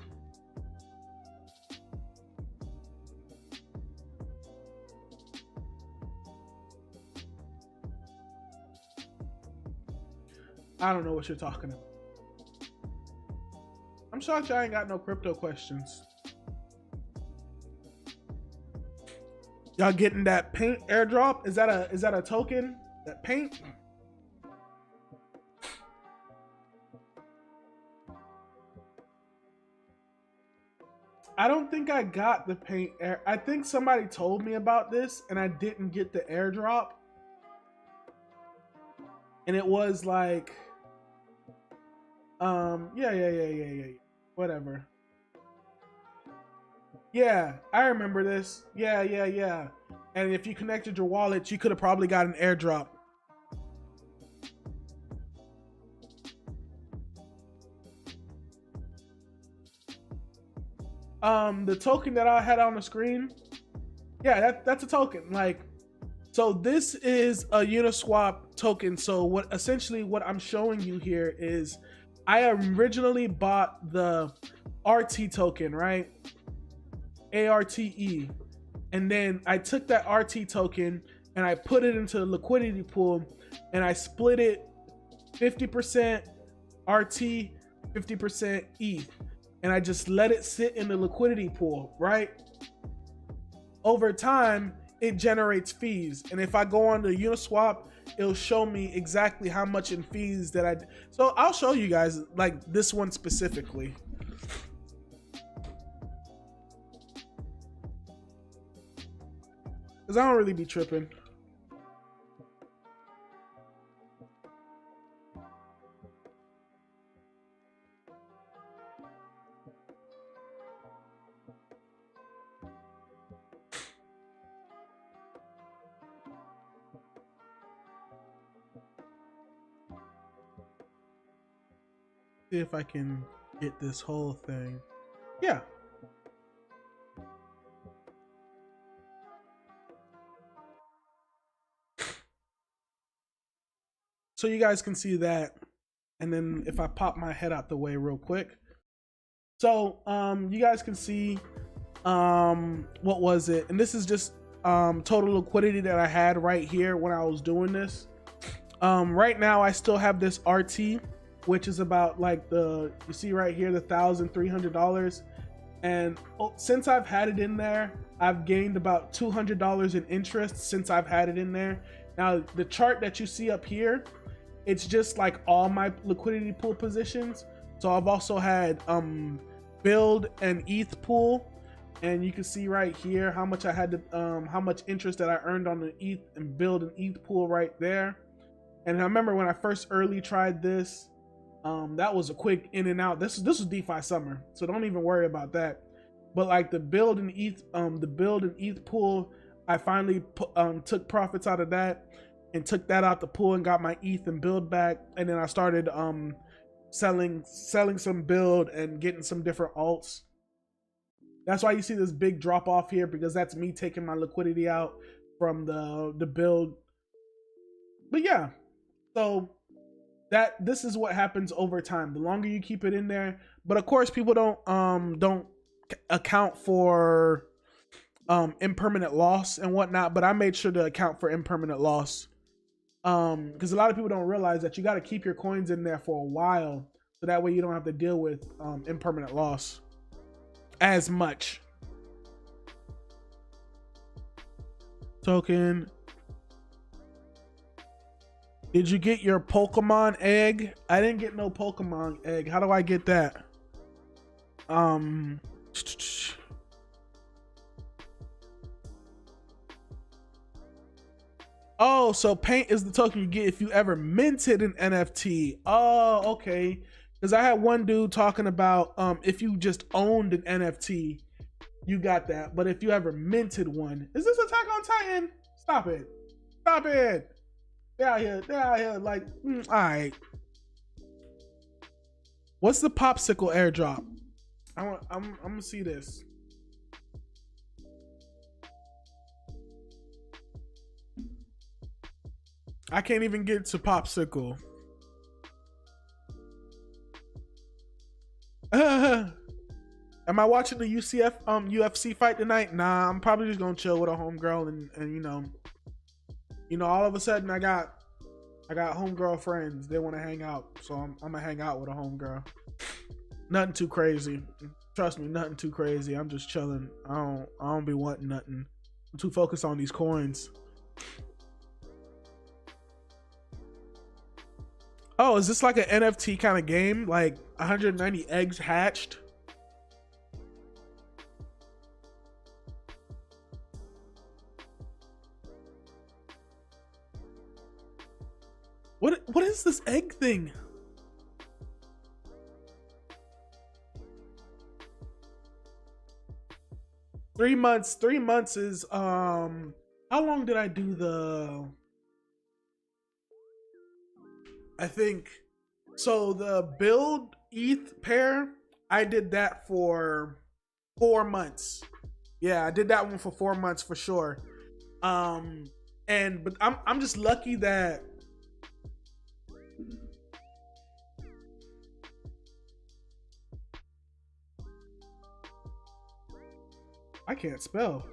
I don't know what you're talking about. I'm shocked y'all ain't got no crypto questions. Y'all getting that paint airdrop? Is that a token? That paint? I don't think I got the paint air. I think somebody told me about this and I didn't get the airdrop. And it was like, yeah. Whatever. Yeah, I remember this. Yeah. And if you connected your wallet, you could have probably got an airdrop. The token that I had on the screen, yeah, that's a token. Like, so this is a Uniswap token. So what I'm showing you here is I originally bought the RT token, right? ARTE. And then I took that RT token and I put it into the liquidity pool, and I split it 50% RT, 50% ETH, and I just let it sit in the liquidity pool, right? Over time, it generates fees. And if I go on to Uniswap, it'll show me exactly how much in fees that I. So I'll show you guys like this one specifically. Cause I don't really be tripping. See if I can get this whole thing. Yeah. So you guys can see that. And then if I pop my head out the way real quick. So you guys can see what was it? And this is just total liquidity that I had right here when I was doing this. Right now I still have this RT, which is about like you see right here, the $1,300. And since I've had it in there, I've gained about $200 in interest since I've had it in there. Now the chart that you see up here, it's just like all my liquidity pool positions. So I've also had build and ETH pool, and you can see right here how much I had to how much interest that I earned on the ETH and build and ETH pool right there. And I remember when I first early tried this, that was a quick in and out. This was DeFi summer, so don't even worry about that. But like the build and ETH pool, I finally took profits out of that and took that out the pool and got my ETH and build back. And then I started selling some build and getting some different alts. That's why you see this big drop off here, because that's me taking my liquidity out from the build. But yeah, so this is what happens over time. The longer you keep it in there, but of course people don't account for impermanent loss and whatnot. But I made sure to account for impermanent loss, because a lot of people don't realize that you got to keep your coins in there for a while, so that way you don't have to deal with impermanent loss as much. Token. Did you get your Pokemon egg? I didn't get no Pokemon egg. How do I get that? Oh, so paint is the token you get if you ever minted an NFT. Oh, okay. Because I had one dude talking about if you just owned an NFT, you got that. But if you ever minted one, is this Attack on Titan? Stop it. Stop it. They're out here like, all right. What's the popsicle airdrop? I'm gonna see this. I can't even get to popsicle. Am I watching the UFC fight tonight? Nah, I'm probably just gonna chill with a homegirl and you know, all of a sudden I got homegirl friends. They want to hang out, so I'm gonna hang out with a homegirl. Nothing too crazy. Trust me, nothing too crazy. I'm just chilling. I don't be wanting nothing. I'm too focused on these coins. Oh, is this like an NFT kind of game? Like 190 eggs hatched? What is this egg thing? Three months is how long did I do I think so the build ETH pair, I did that for 4 months. Yeah, I did that one for 4 months for sure. But I'm just lucky that I can't spell.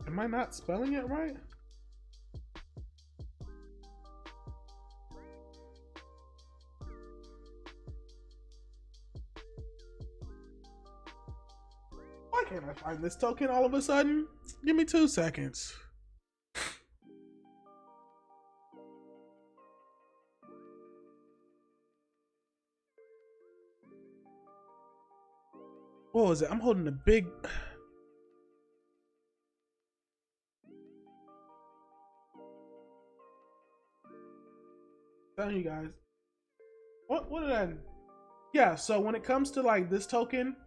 Am I not spelling it right? Why can't I find this token all of a sudden? Give me 2 seconds. What was it? I'm holding a big... Telling you guys. What did I... Yeah, so when it comes to like this token,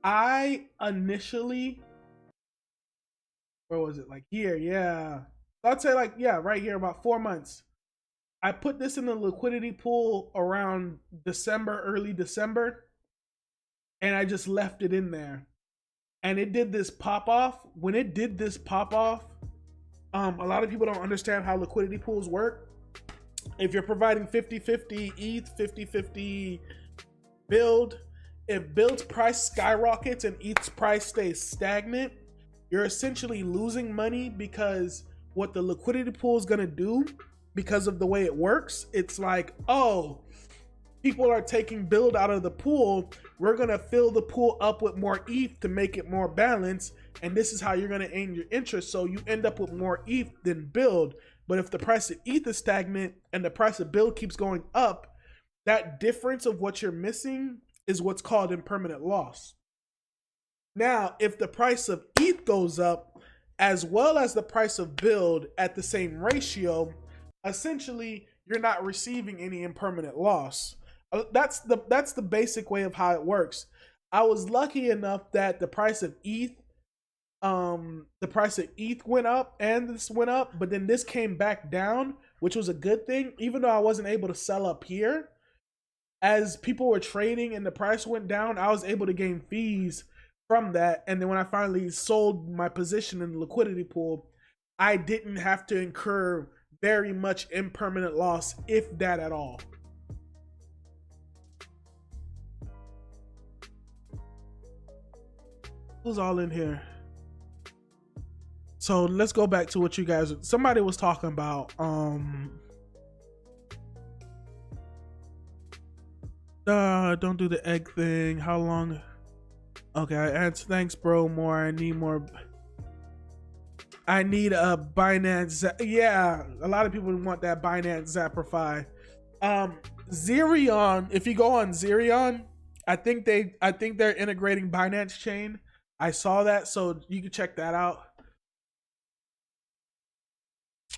I initially... Where was it? Like here, yeah. I'd say like, yeah, right here, about 4 months. I put this in the liquidity pool around December, early December, and I just left it in there. And it did this pop off. When it did this pop off, a lot of people don't understand how liquidity pools work. If you're providing 50-50 ETH, 50-50 build, if build's price skyrockets and ETH's price stays stagnant, you're essentially losing money, because what the liquidity pool is going to do, because of the way it works, it's like, oh, people are taking build out of the pool. We're going to fill the pool up with more ETH to make it more balanced. And this is how you're going to aim your interest. So you end up with more ETH than build. But if the price of ETH is stagnant and the price of build keeps going up, that difference of what you're missing is what's called impermanent loss. Now, if the price of ETH goes up as well as the price of build at the same ratio, essentially you're not receiving any impermanent loss. That's the basic way of how it works. I was lucky enough that the price of ETH went up and this went up, but then this came back down, which was a good thing. Even though I wasn't able to sell up here, as people were trading and the price went down, I was able to gain fees from that. And then when I finally sold my position in the liquidity pool, I didn't have to incur very much impermanent loss, if that at all. Who's all in here? So let's go back to what you guys, somebody was talking about. Don't do the egg thing. How long? Okay, I answered. Thanks, bro. More. I need more. I need a Binance. Yeah, a lot of people want that Binance Zappify. Zerion. If you go on Zerion, I think they're integrating Binance Chain. I saw that, so you can check that out.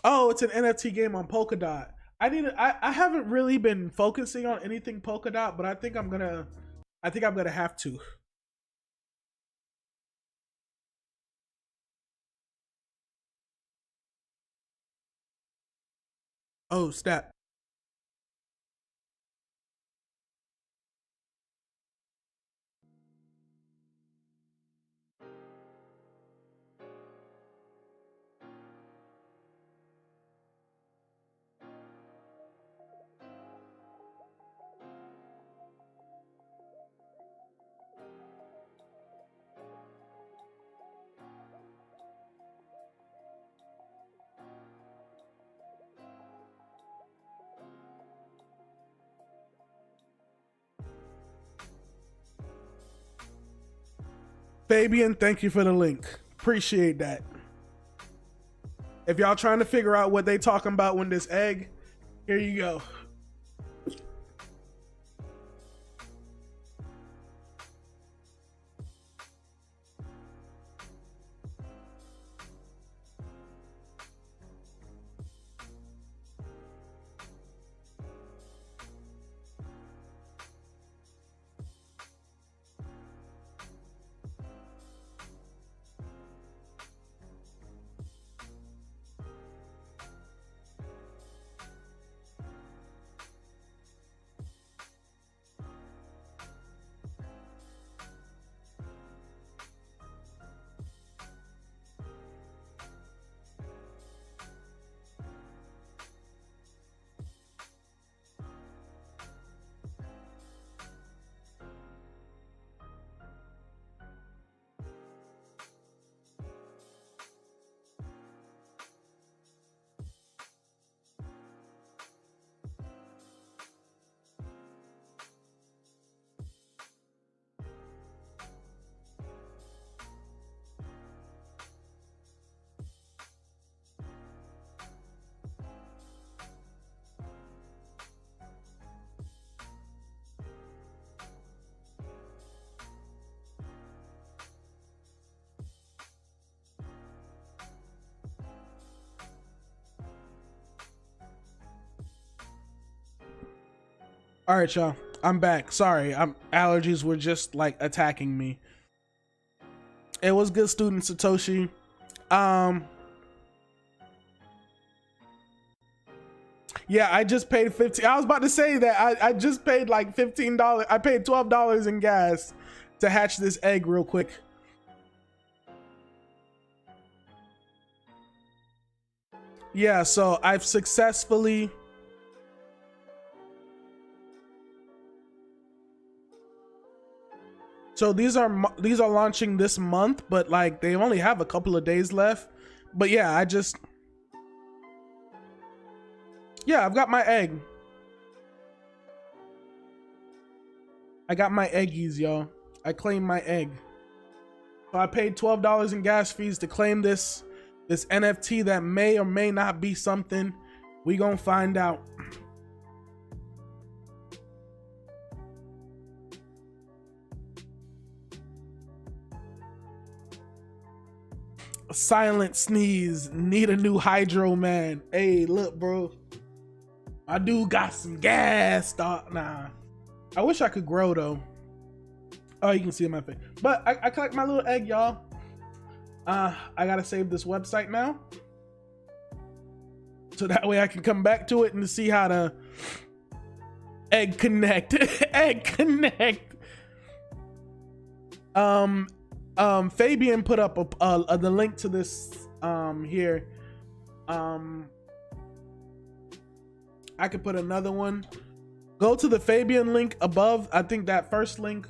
Oh, it's an NFT game on Polkadot. I haven't really been focusing on anything Polkadot, but I think I'm gonna have to. Oh, snap. Fabian, thank you for the link. Appreciate that. If y'all trying to figure out what they talking about when this egg, here you go. All right, y'all. I'm back. Sorry, allergies were just like attacking me. It was good, student Satoshi. Yeah, I just paid 15. I was about to say that I just paid like $15. I paid $12 in gas to hatch this egg real quick. Yeah, so I've successfully. So these are launching this month, but like they only have a couple of days left. But yeah, I've got my egg. I got my eggies, y'all. I claimed my egg. So I paid $12 in gas fees to claim this NFT that may or may not be something. We gonna find out. A silent sneeze. Need a new hydro, man. Hey, look, bro. My dude got some gas, dog. Nah. I wish I could grow, though. Oh, you can see it in my face. But I collect my little egg, y'all. I gotta save this website now. So that way I can come back to it and see how to egg connect. Egg connect. Fabian put up the link to this here. I could put another one. Go to the Fabian link above. I think that first link.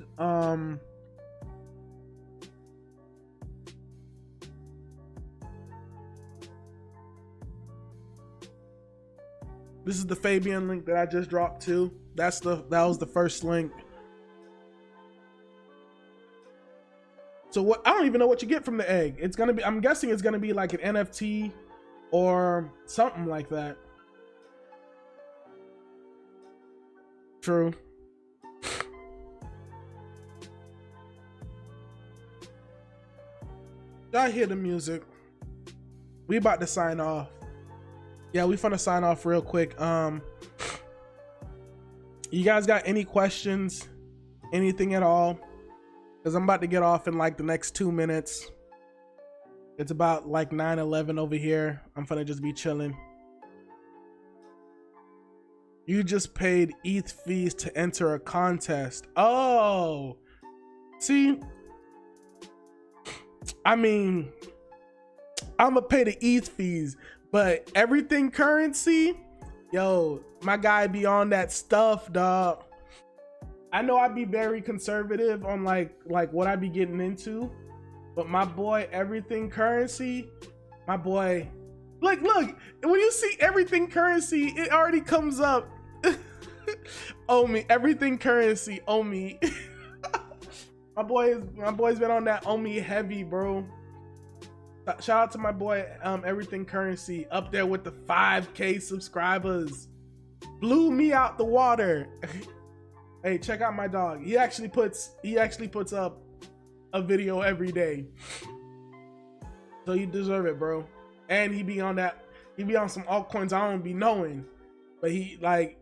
This is the Fabian link that I just dropped too. That was the first link. So what? I don't even know what you get from the egg. It's gonna be. I'm guessing it's gonna be like an NFT or something like that. True. Y'all hear the music? We about to sign off. Yeah, we finna sign off real quick. You guys got any questions? Anything at all? Because I'm about to get off in like the next 2 minutes. It's about like 9:11 over here. I'm finna just be chilling. You just paid ETH fees to enter a contest. Oh, see, I mean, I'm gonna pay the ETH fees, but everything currency, yo, my guy be on that stuff, dog. I know I'd be very conservative on like what I be getting into, but my boy, everything currency, my boy, look, when you see everything currency, it already comes up. Oh me, everything currency, oh me. my boy's been on that oh me heavy, bro. Shout out to my boy, everything currency, up there with the 5K subscribers. Blew me out the water. Hey, check out my dog. He actually puts up a video every day. So you deserve it, bro. And he be on some altcoins I don't be knowing. But he like,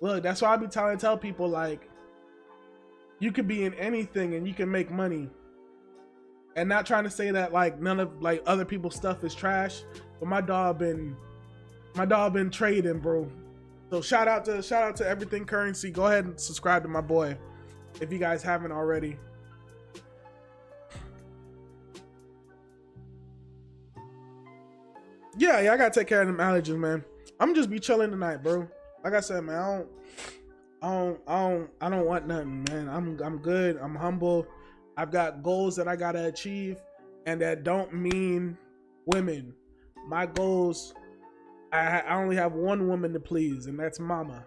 look, that's why I be tell people like, you could be in anything and you can make money. And not trying to say that like none of like other people's stuff is trash, but my dog been trading, bro. So shout out to everything currency. Go ahead and subscribe to my boy if you guys haven't already. Yeah, I gotta take care of them allergies, man. I'm just be chilling tonight, bro. Like I said, man, I don't want nothing, man. I'm good. I'm humble. I've got goals that I gotta achieve, and that don't mean women. My goals, I only have one woman to please, and that's mama.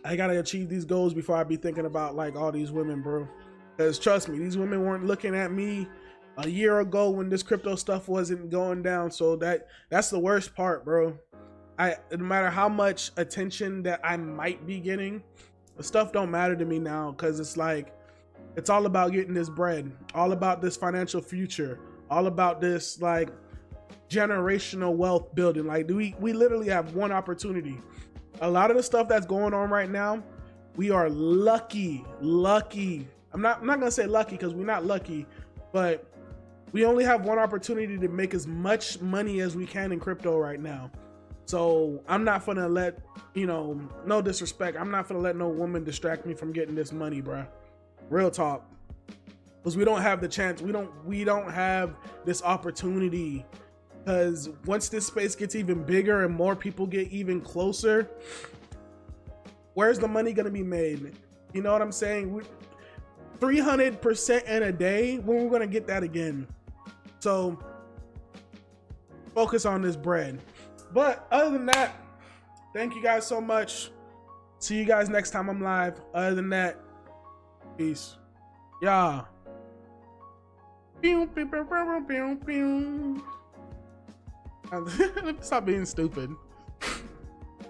I gotta achieve these goals before I be thinking about like all these women, bro. Because trust me, these women weren't looking at me a year ago when this crypto stuff wasn't going down. So that's the worst part, bro. No matter how much attention that I might be getting, the stuff don't matter to me now, because it's like, it's all about getting this bread, all about this financial future, all about this like generational wealth building. Like we literally have one opportunity. A lot of the stuff that's going on right now, we are lucky. I'm not gonna say lucky because we're not lucky, but we only have one opportunity to make as much money as we can in crypto right now. So I'm not gonna let, no disrespect, I'm not gonna let no woman distract me from getting this money, bruh. Real talk. Because we don't have the chance. We don't have this opportunity. Because once this space gets even bigger and more people get even closer, where's the money gonna be made? You know what I'm saying? 300% in a day, when we're gonna get that again? So focus on this bread. But other than that, thank you guys so much. See you guys next time I'm live. Other than that, peace. Yeah. Stop being stupid.